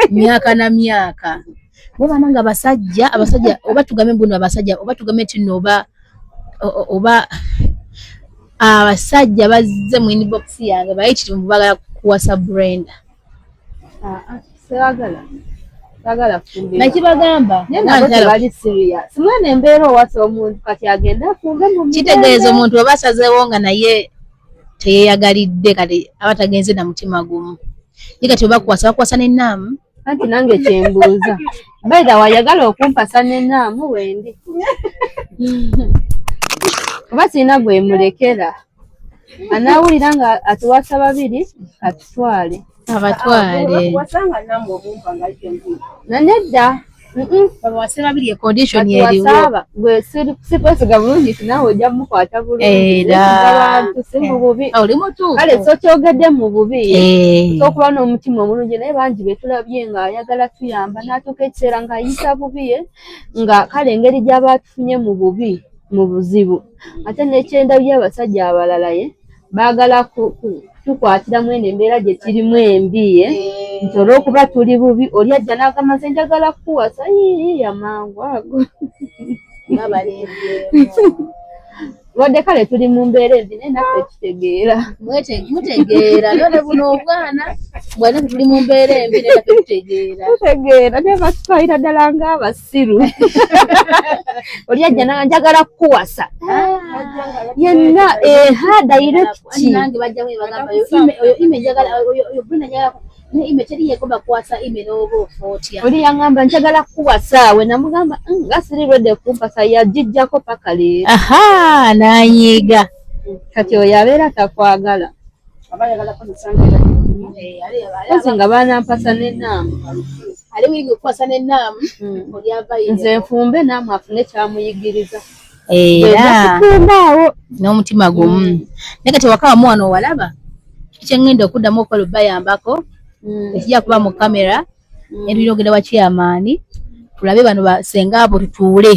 myaka na myaka naye bannange abasajja oba tugambe mbuno abasajja oba tugambe nti nno oba abasajja bazze mu inbox yange bayitirivu bagala kuwasa Brenda nakibagamba simwana embeera owasa omuntu kati agenda afunge mu kitegeeza omuntu oba asazeewo nga naye teyeeyagalidde kati aba tagenze na mutima gumu ye kati oba bakuwasa n'ennaamu anti nange kyembuuza baida wayagala okumpasa n'ennaamu wendi oba sirina gwemulekera anaawulira nga atuwasa babiri atutwale abatwale wasanga namwe omumpa nga nanedda babawase babiri condition eriwo gwe sikwesiga bulungi ti naawe ojja mukwata bulungi abantu si mu bubi oli mutuufu kale so kyogedde mu bubi sokuba n'omutima omulungi naye bangi betulabye nga ayagala tuyamba n'atuuka ekiseera ng'ayisa bubi nga kale engeri gy'aba atufunye mu bubi mu buzibu ate n'ekyendabye abasajja abalala baagala tukwatira mwene embeera gye kirimu embi nti olw'okuba tuli bubi oli ajja n'agamba nze njagala kukuwasa amangu ago wadde kale tuli mu mbeera embi naye naffe kitegeera mutegeera none buno obwana bwana tuli mu mbeera embi ne tutegeera ne batwalira ddala ng'abasiru oli ajja njagala kuwasa yenna direct nange bajjamu bagamba oyo ime njagala oyo Brenda njagala ne ime teri yegomba kuwasa ime n'oba ofootya oli yaŋŋamba njagala kuwasa we namugamba nga siri lwedde kumpasa yagijjako paka leero nanyiiga kati oyo abeera takwagala ozi nga baanampasa n'ennamba ali wiga okukwasa n'ennaamu oli avayo nze nfumbe naamu afune kyamuyigiriza era tumbaawo n'omutima gumu naye kati waka wamu wano owalaba ekyeŋŋenda okuddamu okukola bayambako ekijja kuba mu kamera netulina okugenda wa chairman tulabe bano basenga abo tutuule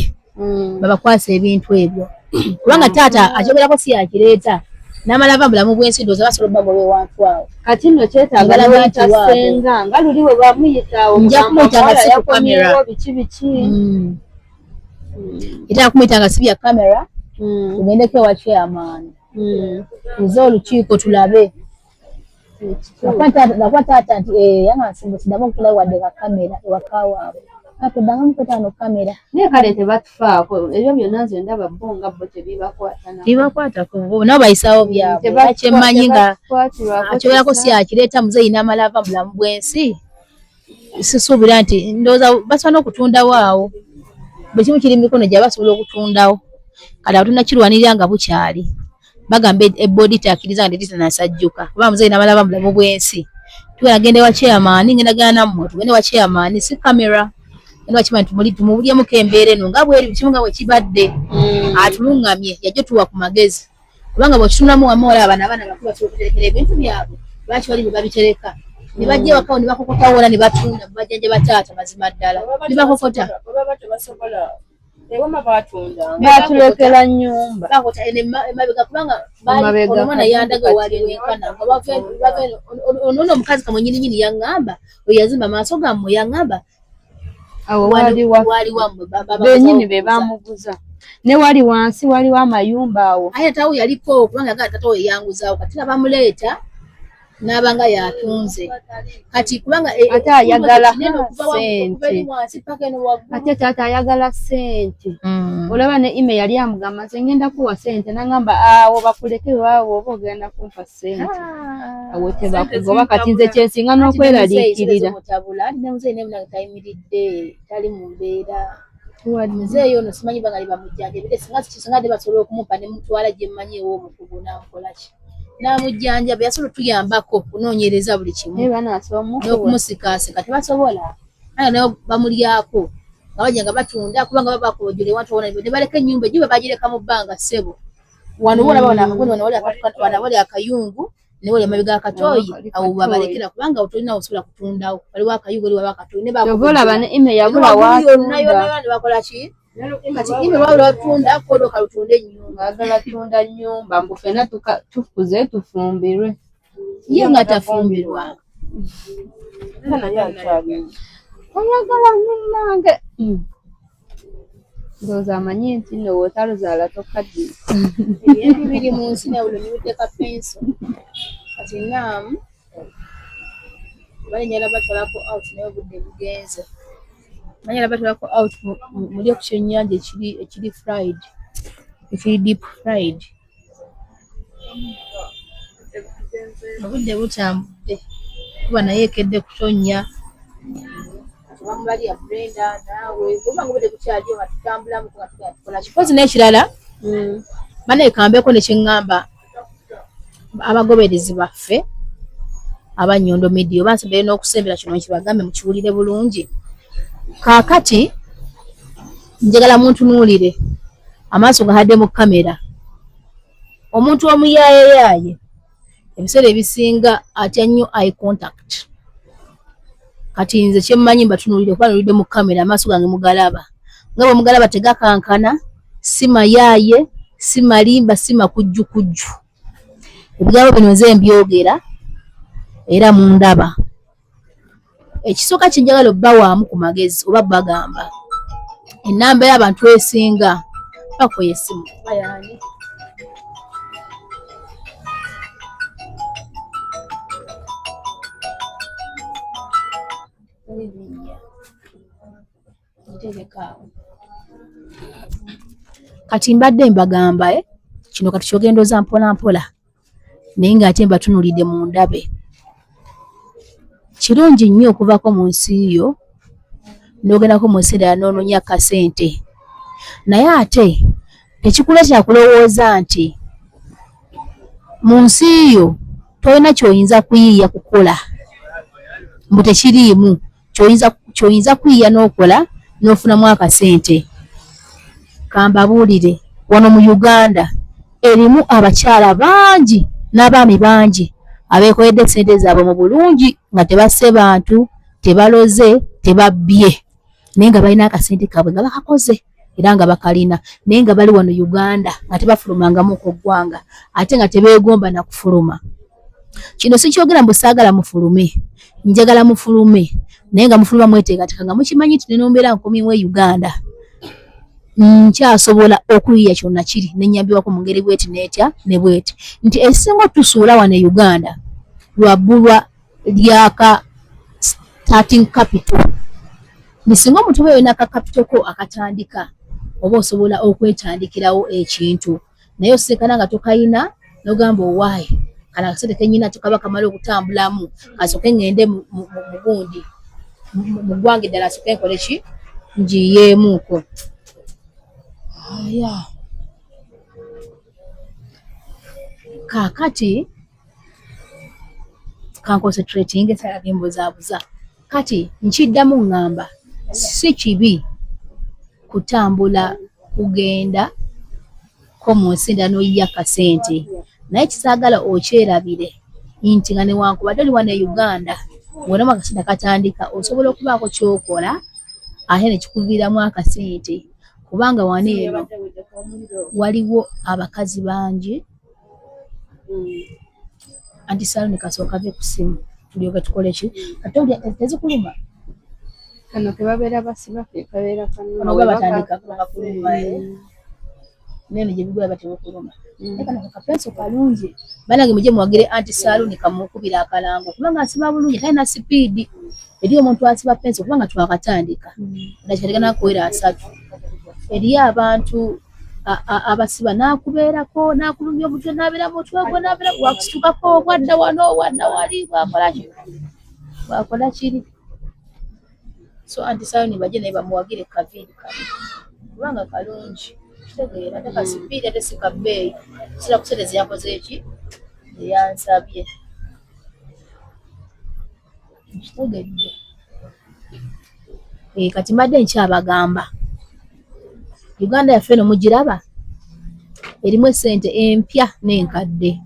babakwasa ebintu ebyo kubanga taata akyogerako si yakireeta n'amala ava mulamu bw'ensi ndowooza basobola obba mube wantu awo kati nno kyetaaga lwayita senga nga luli we bamuyitaawo nja kumuyita nga si ku kamera biki yetaaga kumuyita nga si bya kamera tugendeko ewa chairman tuze olukiiko tulabe nakuba taata nti yangasimbusiddamu okutulawo wadde ka kamera ewaka waabwe atuddangamu kwetaano kamera naye kale tebatufaako ebyo byonna nze ndaba bo nga bo tebibakwatako nabo bayisaawo byabwe bakyemmanyi nga akyogerako si akireeta muzeeyi n'amala ava mulamu bw'ensi sisuubira nti ndowooza basobola n'okutundawo awo buli kimu kiri mu mikono gye basobola okutundawo kale abatunda kirwanirira nga bukyali bagamba eboodi takkiriza nga tetanasajjuka kuba muzeeyi n'amala ava mulamu bw'ensi tugenda ewa chairman ngenda gana nammwe tugende wa chairman si kamera tumuli tumubulyemu embeera eno nga bweri kimu nga bwe kibadde atulungamye yajja tuwa ku magezi kubanga bw'okitunulamu wamu olaba abaana bakulu basobola okuterekera ebintu byabwe lwaki wali bwe babitereka ne bajja ewakawo ne bakokota wona ne batunda mubajjanja bataata mazima ddala ne bakokota batulekera nnyumba emabega kubanga omwana yandaga wali wenkana ono omukazi kamwe nyininyini yaŋŋamba oyo yazimba amaaso gammwe yaŋŋamba awo wali wammwe benyini be bamuguza ne wali wansi waliwo amayumba awo aye tawo yaliko kubanga yagala tata we yanguzaawo kati nabamuleeta n'abanga yatunze kati kubanga ate ayagala sente ate taata ayagala sente olaba ne ime yali amugamba nze ngenda kuwa sente nagamba awo bakulekewo awo oba ogenda kumpa sente awo tebakugoba kati nze kyensinga n'okweraliikirira tayimiridde tali mu mbeera muzeeyo ono simanyi banga libamujjanjabire singa de basobola okumupa ne mutwala gye mmanyi ew'omukugu namukolaki namujjanjaba yasobola otuyambako kunoonyereza buli kimu n'okumusikaasika tebasobola aya nayo bamulyako nga bajja nga batunda kubanga baba bakolojole ewantu wona ne baleka ennyumba egiba bagireka mu bbanga ssebo wano olaba wali akayungu ne wali amabega akatooyi awo babalekera kubanga otolina osobola kutundawo waliwo akayungu waliwo akatooyi olaba ne ime yabula watunda ne bakola ki kati ime lwabula watunda kodo kalutunde ennyumba agala tunda nnyumba mbu ffenna tukuze tufumbirwe ye nga tafumbirwa oyagala munnange ndowooza amanyi nti nno wootaluzaala tokkaddiza ebintu biri mu nsi nawulo niwuddeka penso kati naamu balinyala batwalako out naye obudde bugenze balinyala batwalako out muli ku kyennyanja ekiri fried ekiri deep fried obudde butambudde kuba naye ekedde kutonnya bamubali ya Brenda naawe oba ngobudde bukyaliyo nga tutambulamu tukola kipozi n'ekirala baneekambeko ne kyeŋŋamba abagoberezi baffe aba Nyondo Media bansembere n'okusembera kino nkibagambe mukiwulire bulungi kaakati njagala muntunuulire amaaso gahadde mu kamera omuntu omuyaayeeyaaye ebiseera ebisinga atya nnyo eye contact kati nze kyemmanyi mbatunuulire kuba nulidde mu kamera amaaso gange mugalaba nga bwe mugalaba tegakankana si mayaaye si malimba si makujjukujju ebigambo bino nze mbyogera era mundaba ekisooka kinjagala obbawaamu ku magezi oba bagamba ennamba y'abantu esinga bakoye essimu bayaani Kati mbadde mbagamba kino kati kyogendoza mpola mpola naye ng'ate mbatunulidde mu ndabe. Kirungi nnyo okuvako mu nsi yo n'ogendako mu nsi endala n'onoonya kasente, naye ate tekikuleetera kulowooza nti mu nsi yo tolina ky'oyinza kuyiiya kukola, mbu tekiriimu ky'oyinza kuyiiya n'okola n'ofunamu akasente. Kambabuulire, wano mu Uganda erimu abakyala bangi n'abaami bangi abeekoledde sente zaabwe mu bulungi nga tebasse bantu, tebaloze, tebabbye, naye nga balina akasente kaabwe nga bakakoze era nga bakalina, naye nga bali wano Uganda nga tebafulumangamu ku ggwanga ate nga tebeegomba na kufuluma. Kino sikyogera mbu saagala mufulume, njagala mufulume, naye nga mufuluma mweteekateeka nga mukimanyi nti ne mbeera nkomyewo Uganda nkyasobola okuyiiya kyonna kiri n'ennyambibwako mu ngeri bweti n'etya ne bweti, nti esinga tusuula wano e Uganda lwa bbulwa lyaka starting capital. Nisinga omuntu oba yolina capital ko akatandika oba osobola okwetandikirawo ekintu, naye oseekana nga tokayina n'ogamba owaayi kano akasente kenyina tukaba kamala okutambulamu kasooke ngende mu gundi mu ggwanga eddala asooke nkole ki ngiyeemuuko. Kaakati kanconcentrating esala gembuzaabuza kati nkiddamu ŋŋamba si kibi kutambula kugenda ko mu nsi endala n'oyiya kasente, naye kisaagala okyerabire nti nga newankubadde oli wano e Uganda ng'onamu akasente akatandika osobola okubaako ky'okola ate ne kikuviiramu akasente, kubanga wano eno waliwo abakazi bangi. Anti Saloni kasooka ave ku ssimu tulyoke tukole ki kati oli tezikuluma kano ke babeera basiba ke kabeera kano oba batandika kuluma nene gye bigula batebukuluma naye kano kapenso kalungi banange mujye muwagire Anti Saloni kamukubira akalango kubanga asiba bulungi talina sipiidi eri omuntu asiba penso kubanga twakatandika nakyategana kuwera 3 eriyo abantu abasiba nakubeerako nakulumya omutwe nabeera mutwego nabeera wakusitukako obwadda wano obwadda wali bwakola kiri. So Anti Saloni bajje naye bamuwagire kaviiri kabi kubanga kalungi kitegeera ate kasipiidi ate si kabbeeyi kisira ku sente zeyakoze eki zeyansabye kitegedde. Kati mbadde nkyabagamba Uganda yaffe eno mugiraba erimu essente empya n'enkadde,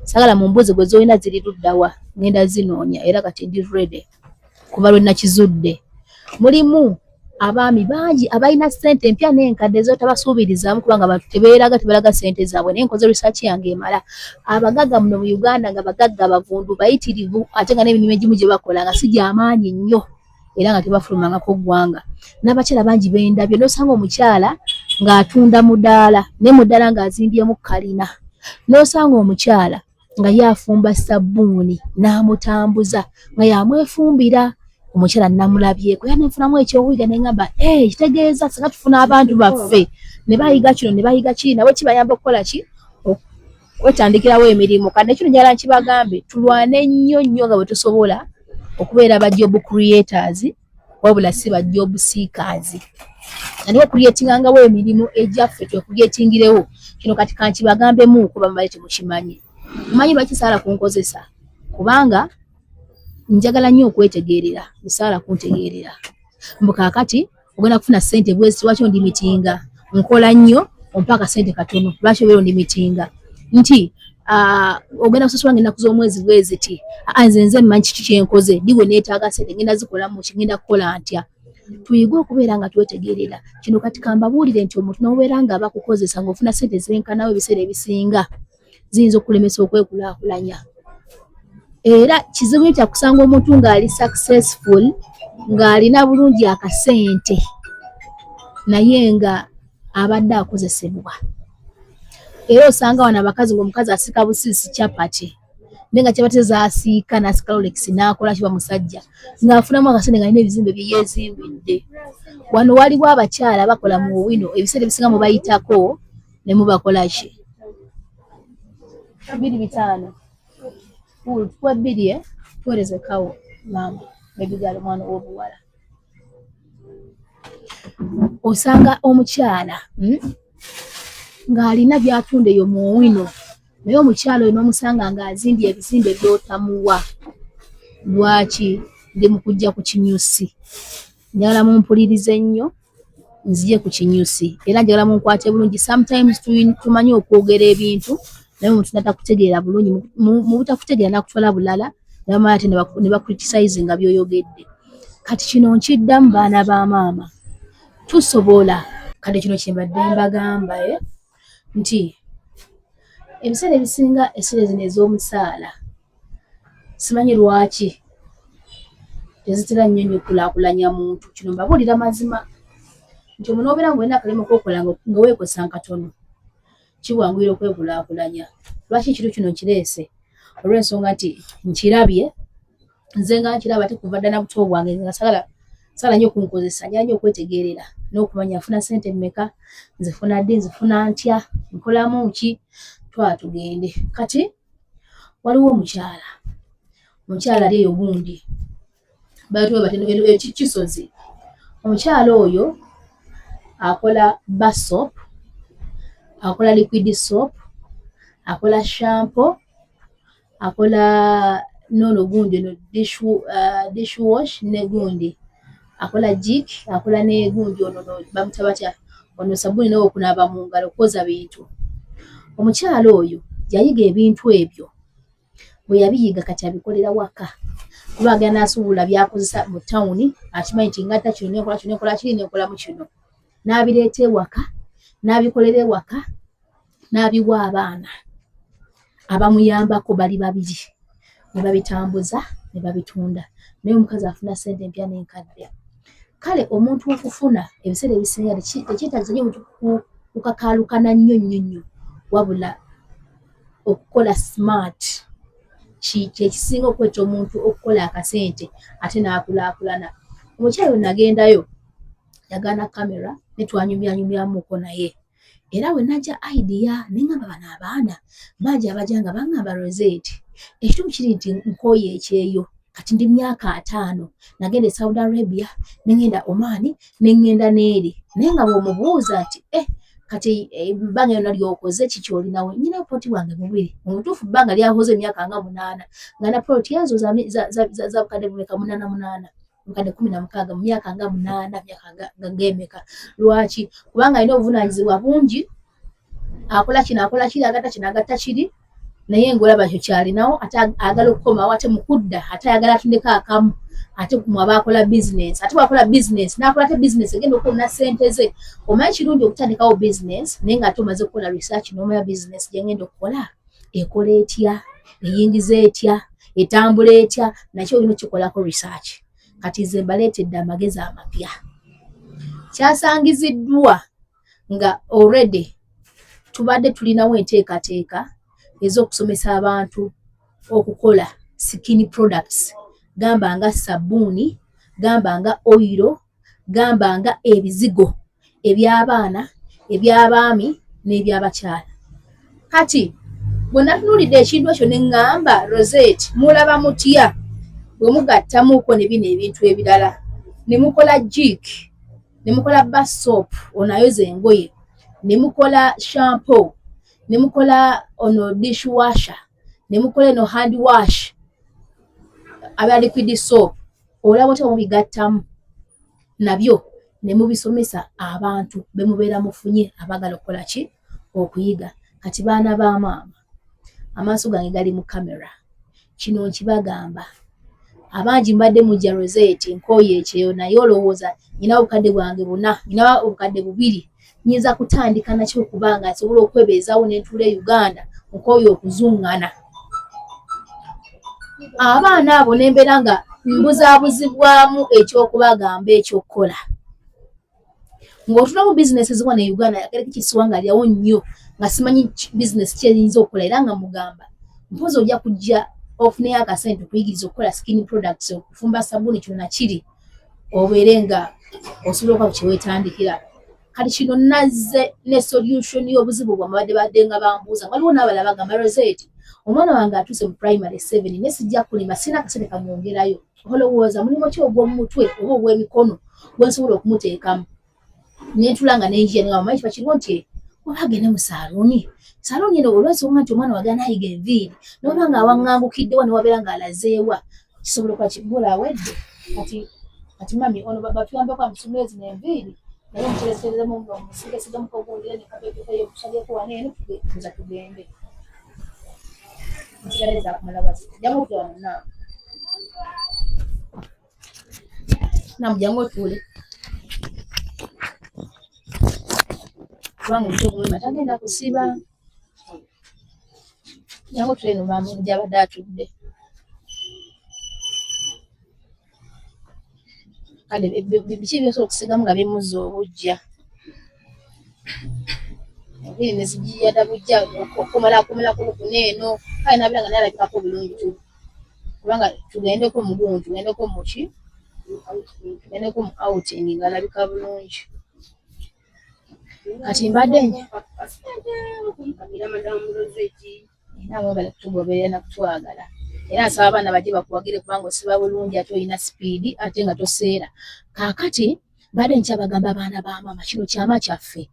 sagala mumbuuzi gwe zolina ziri luddawa ngenda zinoonya era kati ndi ready kuba lwe nakizudde. Mulimu abaami bangi abalina ssente empya n'enkadde z'otabasuubirizamu kubanga abantu tebeeraga tebalaga ssente zaabwe, naye nkoze research yange emala abagagga muno mu Uganda nga bagagga bavundu bayitirivu ate nga n'emirimu egimu gye bakola nga si gy'amaanyi nnyo era nga tebafulumangako ggwanga. N'abakyala bangi bendabye n'osanga omukyala ng'atunda mudaala ne mudaala ng'azimbyemu kalina, n'osanga omukyala nga yafumba sabbuuni n'amutambuza nga yamwefumbira. Omukyala namulabyeko era nenfunamu ekyobuyiga ne ngamba kitegeeza singa tufuna abantu baffe ne bayiga kino ne bayiga kiri nabo kibayamba okukola ki okwetandikirawo emirimu. Kandi ekino njagala nkibagambe tulwane nnyo nnyo nga bwe tusobola okubeera ba job creators wabula si ba job seekers. Naniwo creatingangawo emirimu egyaffe twekulyetingirewo. Kino kati kankibagambemu kuba mubale temukimanyi. Mumanyi lwaki saala kunkozesa kubanga njagala nnyo okwetegeerera bisaala kuntegeerera mbu kaakati ogenda kufuna ssente bwezi lwaki ondimitinga nkola nnyo ompa akasente katono lwaki obeera ondimitinga nti ogenda kusasula ng'ennaku z'omwezi bweziti nze mmanyi kiki kyenkoze diwe neetaaga ssente ngenda zikolamu ki ngenda kukola ntya. Tuyige okubeera nga twetegeerera. Kino kati kambabuulire nti omuntu n'obeera nga abakukozesa ng'ofuna ssente zenkanawo ebiseera ebisinga ziyinza okulemesa okwekulaakulanya. Era kizibu ntya kusanga omuntu ng'ali successful ng'alina bulungi akasente naye nga abadde akozesebwa. Era osanga wano abakazi ng'omukazi asika busiisi capati nenga kyabateza asiika n'asika Rolex n'akola kiba musajja ng'afunamu akasente nga alina ebizimbe bye yeezimbidde. Wano waliwo abakyala bakola mu wino ebiseera ebisinga mu bayitako ne mubakola ki 2-5 tuwa 2 tuwerezekawo mama ebigala omwana w'obuwala. Osanga omukyala ng'alina byatunda eyo mu wino naye omukyala oyo n'omusanga ng'azimbye ebizimbe by'otamuwa. Lwaki? Ndi mu kujja ku kinyusi. Njagala mumpulirize nnyo nzije ku kinyusi era njagala munkwate bulungi. Sometimes tumanyi okwogera ebintu naye omuntu natakutegeera bulungi mu butakutegeera nakutwala bulala nabamala ate ne bakriticize nga byoyogedde. Kati kino nkiddamu baana ba maama tusobola kati kino kyembadde mbagamba nti ebiseera ebisinga essire zino ez'omusaala simanyi lwaki tezitera nnyo nnyo kulaakulanya muntu. Kino mbabuulira mazima nti omuntu obeera ng'olina akalimu k'okola nga weekosa nkatono kiwanguyira okwekulaakulanya. Lwaki ekintu kino nkireese? Olw'ensonga nti nkirabye nze nga nkiraba ate kuva ddala na buto bwange nga saala nnyo kunkozesa njala nnyo okwetegeerera n'okumanya nfuna ssente mmeka, nzifuna ddi, nzifuna ntya, nkolamu ki, tugende. Kati waliwo omukyala ali eyo gundi Kisozi. Omukyala oyo akola bar soap, akola liquid soap, akola shampoo, akola nono gundi no dishwash ne gundi, akola jik, akola ne gundi ono bamuta batya ono sabuni nawo okunaaba mu ngalo kwoza bintu. Omukyala oyo yayiga ebintu ebyo bwe yabiyiga kati abikolera waka kuba agenda n'asuubula byakozesa mu tawuni akimanyi nti ngatta kino nenkola kino nenkola kiri nenkolamu kino n'abireeta ewaka n'abikolera ewaka n'abiwa abaana abamuyambako bali babiri ne babitambuza ne babitunda naye omukazi afuna ssente empya n'enkadde. Kale omuntu okufuna ebiseera ebisinga tekyetagisa nnyo omuntu kukakaalukana nnyo wabula okukola smart kyekisinga okweta omuntu okukola akasente ate n'akulaakulana. Omukyala we nagendayo yagaana kamera ne twanyumyanyumyamuko naye era we najja idea nengamba bano abaana bangi abajja nga baŋŋamba Rosette ekituufu kiri nti nkooye ekyeyo kati ndi myaka 5 nagenda e Saudi Arabia nengenda Oman nengenda n'eri naye nga bw'omubuuza nti kati ebbanga lyonna lyokoze kiki olinawo nyina poti wange mubiri mu butuufu ebbanga lyahoze emyaka nga 8 nga na poti ezo za bukadde bumeka 88 bukadde 16 mu myaka nga 8 myaka ng'emeka. Lwaki? Kubanga alina obuvunaanyizibwa bungi akola kino akola kiri agatta kino agatta kiri naye ng'olaba kyo kyalinawo ate agala okukomawo ate mukudda ate ayagala atundeko akamu ate mwaba akola business ate bwakola business n'akola ate business egenda okufuna ssente ze. Omanyi kirungi okutandikawo business naye ng'ate omaze okukola research n'omanya business gye ngenda okukola ekola etya, eyingiza etya, etambula etya, nakyo olina okikolako research. Kati nze mbaleetedde amagezi amapya. Kyasangiziddwa nga already tubadde tulinawo enteekateeka ez'okusomesa abantu okukola skin products, gamba nga sabbuuni, gamba nga oil, gamba nga ebizigo eby'abaana, eby'abaami n'ebyabakyala. Kati bwe natunuulidde ekintu ekyo ne ŋŋamba Rosette mulaba mutya bwe mugattamuuko ne bino ebintu ebirala ne mukola jik, ne mukola bar soap ono ayoza engoye, ne mukola shampoo, ne mukola ono dishwasher, ne mukola eno hand wash aba liquid soap, olaba otya mubigattamu nabyo ne mubisomesa abantu be mubeera mufunye abagala okukola ki okuyiga. Kati baana ba maama amaaso gange gali mu kamera kino nkibagamba abangi mbadde mujja Rosette nkooye ekyeyo naye olowooza nyina obukadde bwange 4 nyina obukadde 2 nyinza kutandika nakyo okubanga asobola okwebeezaawo n'entuula e Uganda nkooye okuzuŋŋana. Abaana abo nembeera nga mbuzaabuzibwamu ekyokubagamba ekyokukola ng'otunamu bizinesi eziwa ne Uganda yagaleko kisiwangalyawo nnyo nga simanyi bizinesi kyeyinza okukola era nga mugamba mpozi ojja kujja ofune akasente okuyigiriza okukola skin products okufumba sabuni kyonna kiri obeerenga osobola kukiweetandikira. Kati kino nazze ne solution y'obuzibu bw'amabadde badde nga bambuuza. Waliwo n'abalala bagamba Rosette, omwana wange atuuse mu primary 7 ne sijja kulima sina akasente kamwongerayo. Olowooza mulimu ki ogw'omutwe oba ogw'emikono gwe nsobola okumuteekamu? Ne ntulanga ne njira ne ngamba kiba kiriwo nti oba agende mu saaluuni. Saaluuni eno olw'ensonga nti omwana wagala nayiga enviiri n'oba nga awaŋŋangukiddewa ne wabeera ng'alazeewa kisobola okuba kibbula awedde. Kati mami ono batuyambeko amusumulezi n'enviiri naye omutereserezemu nga omusigasigemu koguulire ne kabeekeeyo okusalyeko wano eno tuza tugende. Nsigaleza kumala basi. Jangu otuula munnange. Namu jangu otuule. Kubanga omuti oguluma tagenda kusiba. Jangu otuule eno maama gy'abadde atudde. Kale biki by'osobola okusigamu nga bimuzza obujja. Enviiri ne zijiyada bujja okumala kuno eno. Kale n'abeera nga naye alabikako bulungi tu. Kubanga tugendeko mu gumu, tugendeko mu ki? Tugendeko mu outing ng'alabika bulungi. Kati mbadde bali kutugoberera na kutwagala. Era nsaba abaana bajje bakuwagire kubanga osiba bulungi ate olina sipiidi ate nga toseera. Kaakati mbadde nkyabagamba abaana ba maama kino kyama kyaffe.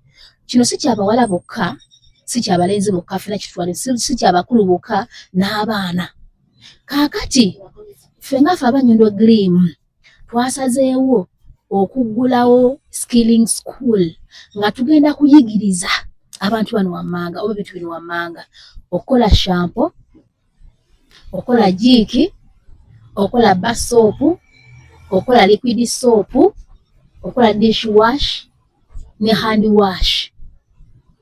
Kino si kyabawala bokka, si kyabalenzi bokka, ffena kitwale, si kyabakulu bokka n'abaana. Kaakati ffe ngaffe Abanyundo Gleam twasazeewo okuggulawo skilling school nga tugenda kuyigiriza abantu bano wammanga oba bintu bino wammanga okukola shampoo, okukola jiiki, okukola bar soap, okukola liquid soap, okukola dish wash ne hand wash,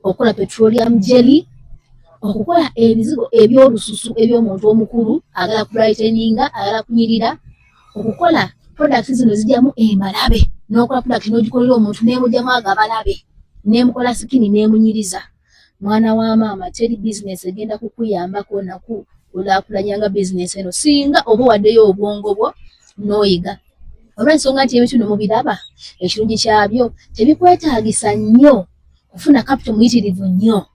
okukola petroleum jelly, okukola ebizigo eby'olususu eby'omuntu omukulu agala kubrighteninga, agala kunyirira, okukola products zino zijjamu embalabe n'okola product n'ogikolera omuntu n'emugyamu agabalabe n'emukola skin n'emunyiriza. Mwana wa maama teri business egenda kukuyambako naku kulaakulanyanga business eno singa oba waddeyo obwongo bwo n'oyiga. Olw'ensonga nti ebintu bino mubiraba ekirungi kyabyo tebikwetaagisa nnyo kufuna capital muyitirivu nnyo.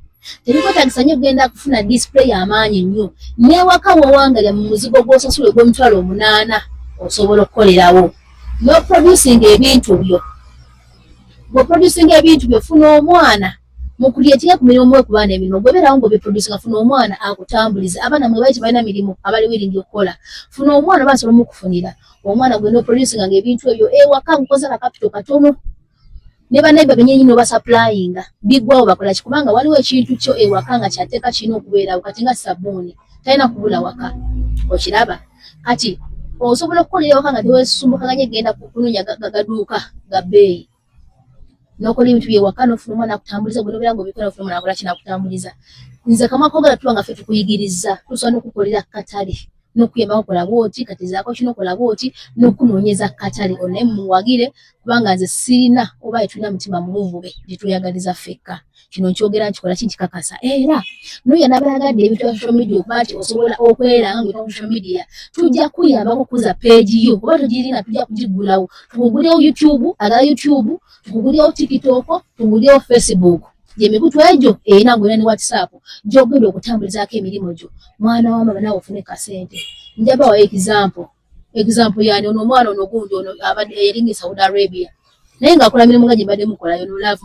Tebikwetaagisa nnyo kugenda kufuna display amaanyi nnyo. N'ewaka w'owangalya mu muzigo gw'osasula ogw'emitwalo 8 osobola okukolerawo. N'oproducing ebintu byo. Bw'oproducing ebintu byo funa omwana mukulyetinga ku mirimu mwe ku baana emirimu gwebeerawo ng'obyeproducing funa omwana akutambulize. Abaana mwe bali tebalina mirimu abali wiringi okukola. Funa omwana oba asobola mukufunira. Omwana gwe n'oproducing nga ebintu ebyo ewaka mukoza na capital katono. Ne banaiba bennyini n'obasapulayinga biggwawo bakola ki kubanga waliwo ekintu kyo ewaka nga kyateeka kirina okubeerawo kati nga sabbuuni talina kubula waka. Okiraba? Kati osobola okukolera ewaka nga teweesumbukaganye genda kunoonya gaduuka ga bbeeyi. N'okola ebintu by'ewaka n'ofuna omwana akutambuliza gwe n'obeera ng'obikola ofuna omwana akola kinakutambuliza. Nze kamwa koogera tuba nga ffe tukuyigiriza tusobola n'okukolera katale n'okuyamba okola bw'oti kati zaako kino okola bw'oti n'okunoonyeza katale naye muwagire kubanga nze sirina oba tulina mutima muvube gyetweyagaliza ffekka. Kino nkyogera nkikola kinkikakasa era n'oyo n'abalagadde ebintu bya social media okuba nti osobola okweranga ng'otwa social media tujja kuyambako okuza page yo oba togirina tujja kugiggulawo tukugulewo YouTube agala YouTube tukugulewo TikTok tukugulewo Facebook gy'emikutu egyo erina ng'olina ne WhatsApp gy'ogenda okutambulizaako emirimu gyo. Mwana wa mama naawe ofune kasente. Njabawa example yani ono omwana ono gundi ono abadde yalinga Saudi Arabia naye ng'akola mirimu nga gye mbadde mukolayo no Love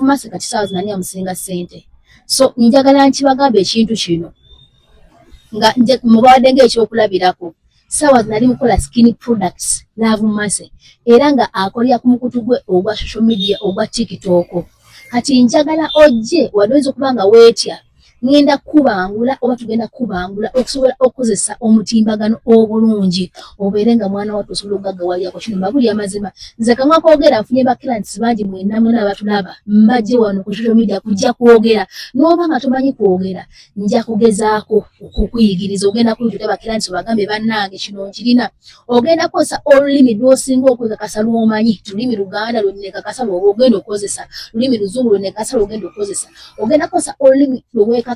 Mercy kati saawa zino ani amusinga ssente. So njagala nkibagambe ekintu kino nga mubadde ng'ekyokulabirako saawa zino ali mukola skin products Love Mercy era nga akolera ku mukutu gwe ogwa social media ogwa TikTok. Kati njagala ojje wadde okuba nga weetya ngenda kubangula oba tugenda kubangula okusobola okukozesa omutimbagano obulungi obeere nga mwana wattu osobola okugaggawalirako kino mabuli amazima. Nze kamwa koogera nfunye ba clients bangi mwena abatulaba mbajje wano ku social media kujja kwogera n'oba nga tomanyi kwogera nja kugezaako okukuyigiriza. Ogenda kuyita ba clients obagambe bannange kino nkirina. Ogenda kukozesa olulimi lw'osinga okwekakasa lw'omanyi. Lulimi Luganda lw'onnekakasa lw'oba ogenda okukozesa. Lulimi Luzungu lw'onnekakasa lw'ogenda okukozesa. Ogenda kukozesa olulimi lw'owekakasa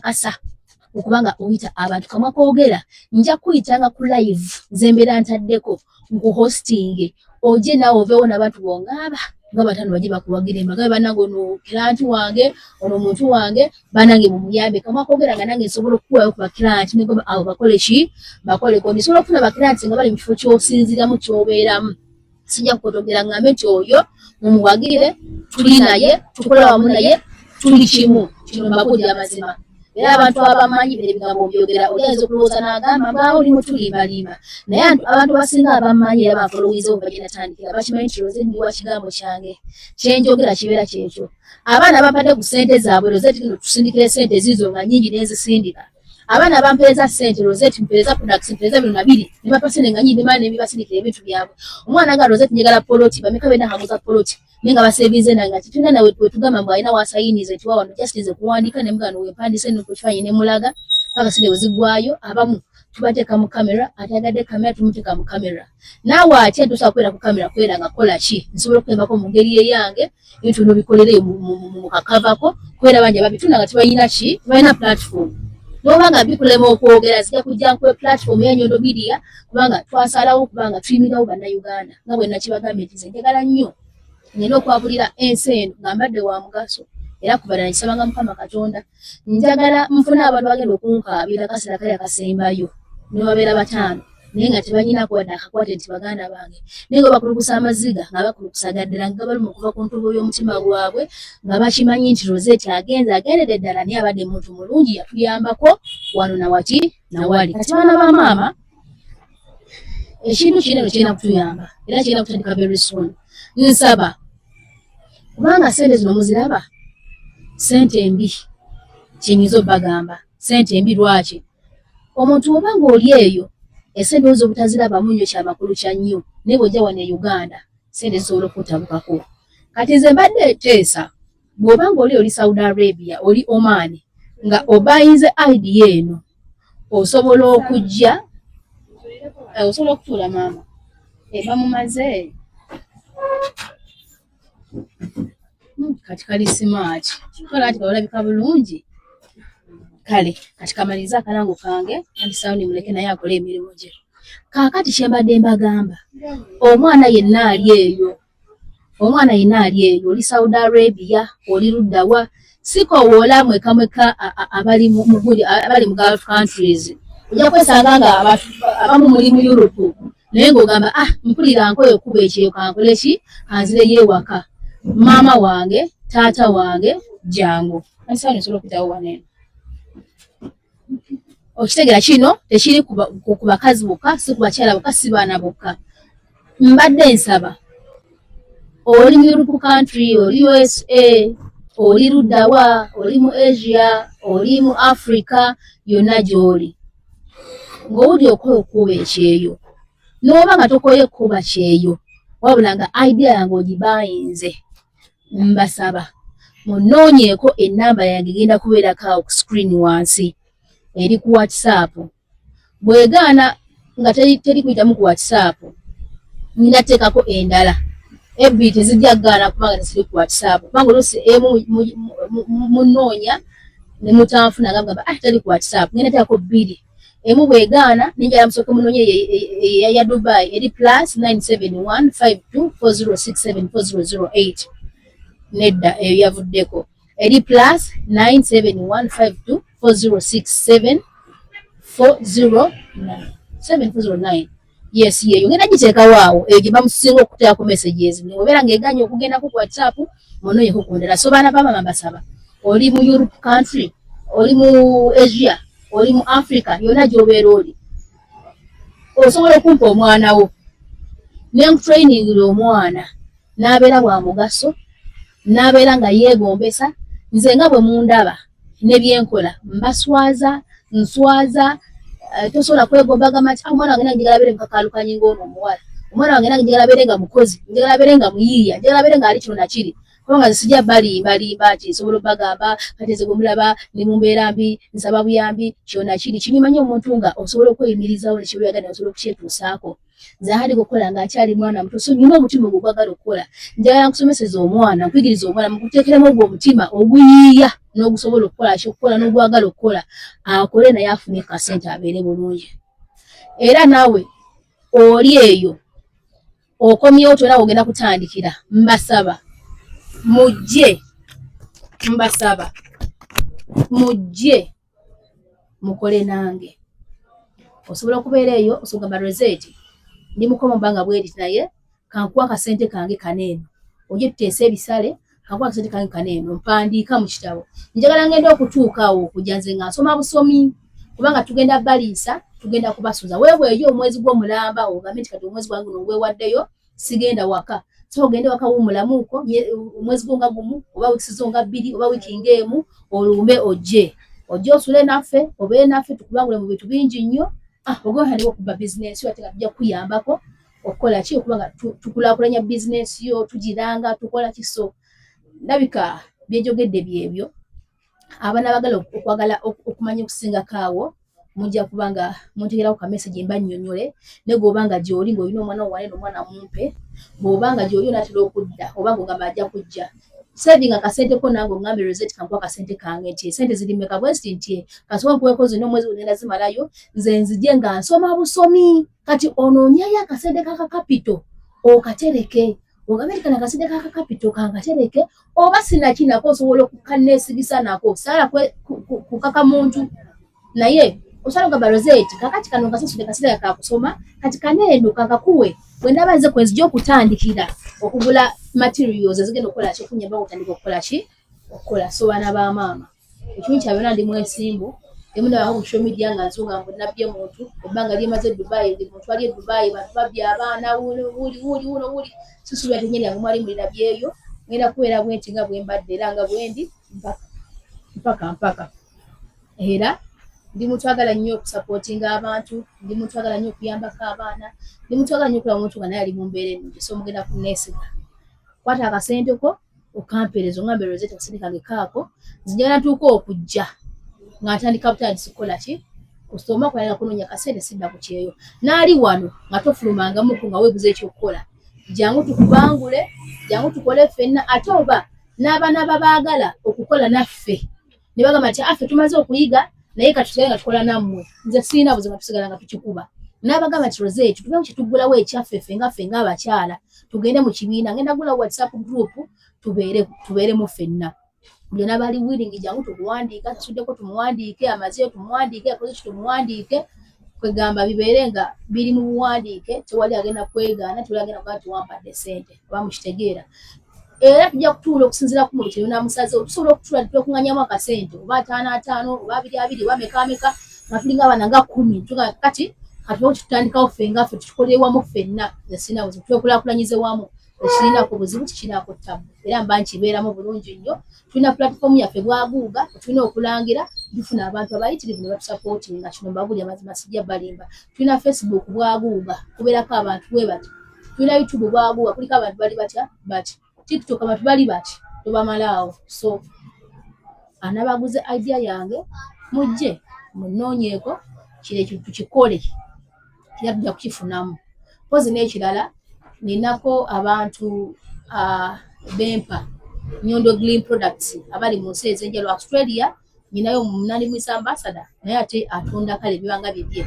okubanga oyita abantu kamwa koogera nja kuyitanga ku live zembera ntaddeko ngu hosting oje naawe oveewo n'abantu bongaba nga batano baje bakuwagira embaga banange ono kiranti wange ono muntu wange banange mumuyambe kamwa koogera nga nange nsobola okukuwayo ku bakiranti negoba abo bakole ki bakoleko nsobola okufuna bakiranti nga bali mu kifo ky'osinziramu ky'obeeramu sijja kukotogera ngambe nti oyo mumuwagire tuli naye tukola wamu naye tuli kimu kino mbakudde amazima era abantu abamanyi bere bigambo byogera oyinza okulowooza n'agamba mbaawo oli mutulimbalimba naye abantu basinga abamanyi era bafolowinza oba bagenda tandikira bakimanyi nti roze ndiwa kigambo kyange kyenjogera kibeera kyekyo abaana bampadde ku ssente zaabwe rozeti kino tusindikire ssente zizo nga nnyingi n'ezisindika abaana bampeeza ssente rozeti mpeeza products mpeeza bino nabiri ne bapa ssente nga nnyingi nemala nebibasindikira ebintu byabwe omwana nga rozeti njagala poloti bameka bena haguza poloti nenga basevize nanga kitunda nawe twetugamba mbu alina wasayinize nti wawano just nze kuwandiika ne mugano wempandise nokukifanyi ne mulaga paka sente wezigwayo abamu tubateeka mu kamera atagadde kamera tumuteeka mu kamera naawe atya tusobola kwera ku kamera kwera nga kola ki nsobola okwembako mu ngeri eyange ebintu bino bikolereyo mu kakavako kwera banja babitunda nga tebalina ki tebalina platform nobanga bikulema okwogera zijja kujja nkwe platform ya Nyondo Media kubanga twasalawo kubanga tuyimirawo bannayuganda nga bwe nakibagambye nti nze njagala nnyo ngenda okwabulira ensi eno nga mbadde wa mugaso era kubalira nkisabanga Mukama Katonda njagala nfune abantu bagenda okunkaabira kaseera kali akasembayo ne babeera bataano naye nga tebanyina kwadde akakwate nti baganda bange naye nga bakulukusa amaziga nga bakulukusagaddala nga bali mu kuva ku ntubo y'omutima gwabwe nga bakimanyi nti rozeti agendedde ddala naye abadde muntu mulungi yatuyambako wano nawaki nawali kati baana ba maama ekintu kinene kirina kutuyamba era kirina kutandika very soon nsaba kubanga sente zino muziraba sente mbi kyenyinza obbagamba sente mbi lwaki omuntu oba ng'oli eyo esente ozo obutazirabamu nnyo kyamakulu kya nnyo naye bw'ojja wano e Uganda sente zisobola okutabukako kati nze mbadde teesa bw'oba ng'oli oli Saudi Arabia oli Oman nga obayinze ID eno osobola okujja osobola okutuula maama bamumaze kati kali smart kola ati olabika bulungi kale kati kamaliza akalango kange andi sound muleke naye akole emirimu gye kaakati kyembadde mbagamba omwana yenna ali eyo oli Saudi Arabia oli luddawa sikowoola mwekamweka abali mu Gulf countries ojja kwesanga nga abamu muli mu Europe naye ng'ogamba mpulira nkoyo kuba ekyeyo kankole ki kanzireyo ewaka maama wange taata wange jangu ansaani osobola okuyitawo waneeno okitegera kino tekiri ku bakazi bokka si ku bakyala bokka si baana bokka mbadde nsaba oli mu Europe country oli USA oli luddawa oli mu Asia oli mu Africa yonna gy'oli ng'owulira okoye okuba ekyeyo n'oba nga tokoye kuba kyeyo wabula nga idea yange ogibayinze mbasaba munoonyeeko ennamba yange genda kubeerako awo ku screen wansi eri ku WhatsApp bwegaana nga teri kuyitamu ku WhatsApp nina teekako endala ebbi tezijja gaana kubanga tesiri ku WhatsApp kubanga oluusi munoonya ne mutanfuna gamba teri ku WhatsApp ngenda teekako bbiri emu bwegaana ninjala musooke munoonye ya Dubai eri +9715240674008 nedda eyo yavuddeko eri +9715240674009 yes yeyo ngenda giteekawo awo eyo gye bamusinga okuteekako messages obeera ng'eganya okugendako ku WhatsApp munoonyeko ku ndala so baana bamama mbasaba oli mu Europe country oli mu Asia oli mu Africa yonna gy'obeera oli osobola okumpa omwana wo nenkutrainingira omwana n'abeera wa mugaso n'abeera nga yeegombesa nze nga bwe mundaba ne byenkola mbaswaza nswaza tosobola kwegombagamba nti omwana wange nange njagala abeere mukakaalukanye ng'ono omuwala omwana wange nange njagala abeere nga mukozi njagala abeere nga muyiiya njagala abeere nga ali kino nakiri kubanga sijja balimbalimba nti nsobola obbagamba kati nze gwe mulaba ne mu mbeera mbi nsaba buyambi kyonna kiri kinyuma nnyo omuntu nga osobola okweyimirizawo ne kyoyagala osobola okukyetuusaako Zahali kukola ng'akyali mwana muto so nyuma omutima ogwagala okukola njagala kusomeseza omwana nkuyigiriza omwana mu kuteekeramu ogwo omutima oguyiiya n'ogusobola okukola ky'okukola n'ogwagala okukola akole naye afune kasente abeere bulungi era naawe oli eyo okomyewo tolina ogenda kutandikira mbasaba mujje mukole nange osobola okubeera eyo osogamba Rosette ndi mukoma mbanga bweri naye kankuwa akasente kange kaneeno ojje tuteese ebisale kankuwa akasente kange kaneeno mpandiika mu kitabo njagala ngenda okutuukaawo okujja nze nga nsoma busomi kubanga tugenda baliisa tugenda kubasuza weebweyo omwezi gw'omulamba ogambe nti kati omwezi gwange ogwewaddeyo sigenda waka so ogende waka w'omulamuuko omwezi gwo nga gumu oba wiiki zo nga 2 oba wiiki ng'emu olume ojje osule naffe obeere naffe tukubangule mu bintu bingi nnyo ogwehaliwo okuba bizinesi ate nga tujja kuyambako okukola ki okubanga tukulaakulanya bizinesi yo tugiranga tukola kiso ndabika byejogedde byebyo abaana abagala okwagala okumanya okusingako awo mujja kubanga muntegerako ka message mba nnyonnyole ne gobanga gy'oli ng'olina omwana owanene omwana mumpe bw'obanga gy'oli onaatera okudda oba ng'ogamba ajja kujja saving akasente ko nange ongambe Rosette kankuwa akasente kange nti sente ziri mmeka bwesi nti kasobola nkuweeko zino omwezi gugenda zimalayo nze nzije nga nsoma busomi kati onoonyayo akasente k'akakapito okatereke ogambe nti kana akasente k'akakapito kankatereke oba sinakinako osobola okukaneesigisa nako saala kukaka muntu naye osobola okugamba Rosette kakati kano nkasasudde kaseera kakusoma kati kaneeno kakakuwe bwe ndaba nze kwenzija okutandikira okugula materials ezigenda okukola ki okunyamba okutandika okukola ki okukola so baana ba maama ekimu kya byonna ndi mwesimbu emu nabaho ku social media nga nsonga mbu nabbye muntu ebbanga lyemaze Dubai ndi muntu ali e Dubai bantu babbye abaana wuli susulwa tenye lyange mwali mulirabyeyo ngenda kubeera bwenti nga bwe mbadde era nga bwendi mpaka era ndi muntu agala nnyo okusupportinga abantu ndi muntu agala nnyo okuyambako abaana ndi muntu agala nnyo okulaba omuntu nga naye ali mu mbeera ennungi so mugenda kunneesiga kwata akasente ko okampeereza ongambe Rosette akasente kange kaako nzijagala ntuuka okujja nga ntandika butandisi kukola ki kusoma kwalala kunoonya kasente sidda ku kyeyo naali wano nga tofulumangamuku nga weebuza ekyokukola jangu tukubangule jangu tukole ffenna ate oba n'abaana babaagala okukola naffe ne bagamba nti affe tumaze okuyiga naye katusigale nga tukola nammwe nze sirina buzima tusigala nga tukikuba n'abagamba nti Rosette tubeeko kyetuggulawo ekyaffe ffe ng'abakyala tugende mu kibiina ngenda gula WhatsApp group tubeeremu ffenna buli n'abali willing jangu tukuwandiika tusuddeko tumuwandiike amazeyo tumuwandiike akoze ki tumuwandiike kwegamba bibeere nga biri mu buwandiike tewali agenda kwegaana tewali agenda kugaa tiwampadde ssente oba mukitegeera era tujja kutuula okusinziira ku muntu namusaze tusobola okutuula tukuŋŋanyamu akasente oba 5 oba 2 oba meka nga tulinga abaana nga 10 kati katubaho kitutandikawo ffe ngaffe tukikolere wamu ffenna sirina buzibu twekulaakulanyize wamu ekirinako buzibu kikinako ttabu era mba nkibeeramu bulungi nnyo tulina platform yaffe bwaguuga tulina okulangira dufuna abantu abayitirivu ne batusapootinga kino mbabuli amazima sijja balimba tulina Facebook bwaguuga kubeerako abantu bwe bati tulina YouTube bwaguuga kuliko abantu bali batya bati TikTok abantu bali bati tobamalaawo so anabaguze idea yange mujje munoonyeeko kire tukikole tujja kukifunamu pozi n'ekirala ninako abantu bempa Nyondo Green Products abali mu nsi ez'enjawulo Australia nyinayo munani mwisa ambassador naye ate atunda kale bibanga bibye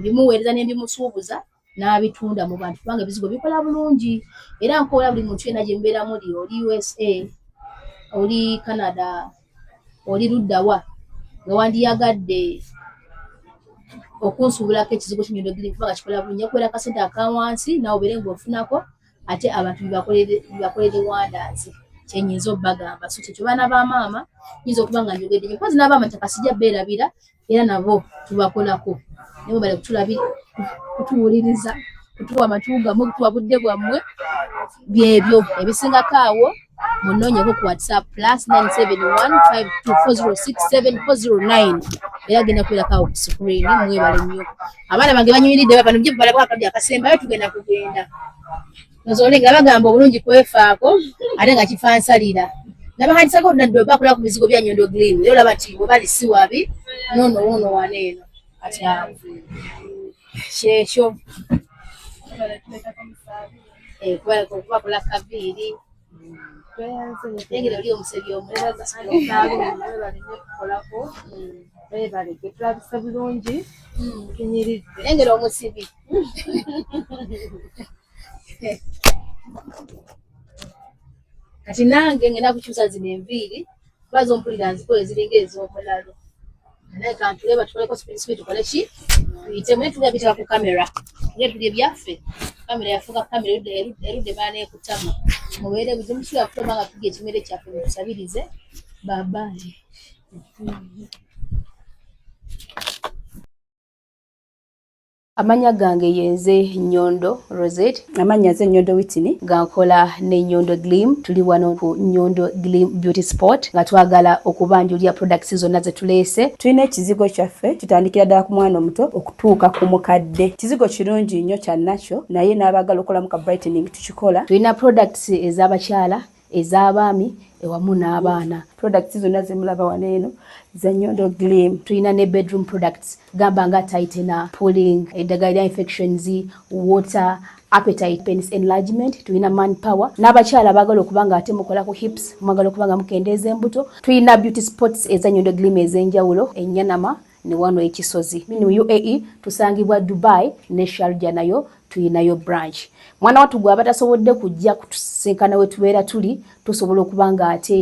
bimuweereza n'ebimusuubuza n'abitunda mu bantu kubanga ebizigo bikola bulungi era nkola buli muntu yenna gye mbeera muli oli USA oli Canada oli luddawa nga wandiyagadde okunsuubulako ekizigo ky'Nyondo Green kubanga kikola bulungi njakubeera akasente akawansi nawe obeere ng'ofunako ate abantu bibakolere wandaazi kyenyinza obbagamba so kyekyo baana ba maama nyinza okuba nga njogedde nnyo mpozi n'abaama takasijja beerabira era nabo tubakolako naye bale kutuwuliriza kutuwa amatu gammwe kutuwa budde bwammwe byebyo ebisingako awo munoonyeko ku WhatsApp +97152406749 era genda kubeerako awo ku screen mwebale nnyo abaana bange banyumiridde bano muje mubalako akadde akasembayo tugenda kugenda nozole nga bagamba obulungi kwefaako ate nga kifansalira nabahandisako nadde bakola ku bizigo bya Nyondo Green era olaba nti bwe bali si wabi nono waneeno ati kyekyo kuba kola kaviiri engeri oli omusebi kolako bebaleke tulabisa bulungi tunyiridde engeri omusibi kati nange ngenda kukyusa zino enviiri baza ompulira nzikola eziringa ez'omulalo naye kantuleba tukoleko sipi tukole ki tuyitemu naye tulya biteka ku kamera tulye tulye byaffe kamera yafuuka kamera erudde baana ekutama mubeere buzi musuula kutoma nga tulya ekimere kyaffe mutusabirize babaye. Amanya gange yenze Nyondo Rosette. Amanya ze Nyondo Whitney. Gankola ne Nyondo Glim. Tuli wano ku Nyondo Glim Beauty Spot. Nga twagala okubanjulira products zonna ze tuleese. Tulina ekizigo kyaffe kitandikira ddala ku mwana omuto okutuuka ku mukadde. Kizigo kirungi nnyo kya natural naye n'abagala okolamu ka brightening tukikola. Tulina products ez'abakyala, ez'abaami, ewamu n'abaana. Products zonna ze mulaba wano eno za Nyondo Glim. Tulina ne bedroom products gamba nga tightener, pulling, eddagala infections, water, appetite, penis enlargement. Tulina manpower n'abakyala abagala okuba nga ate mukola ku hips, mwagala okuba nga mukendeeza embuto. Tulina beauty spots eza Nyondo Glim ez'enjawulo, Enyanama ne wano ekisozi. Mu UAE tusangibwa Dubai ne Sharjah nayo tuyinayo branch. Mwana watu gwaba tasobodde kujja kutusinkana we tubeera tuli tusobola okuba nga ate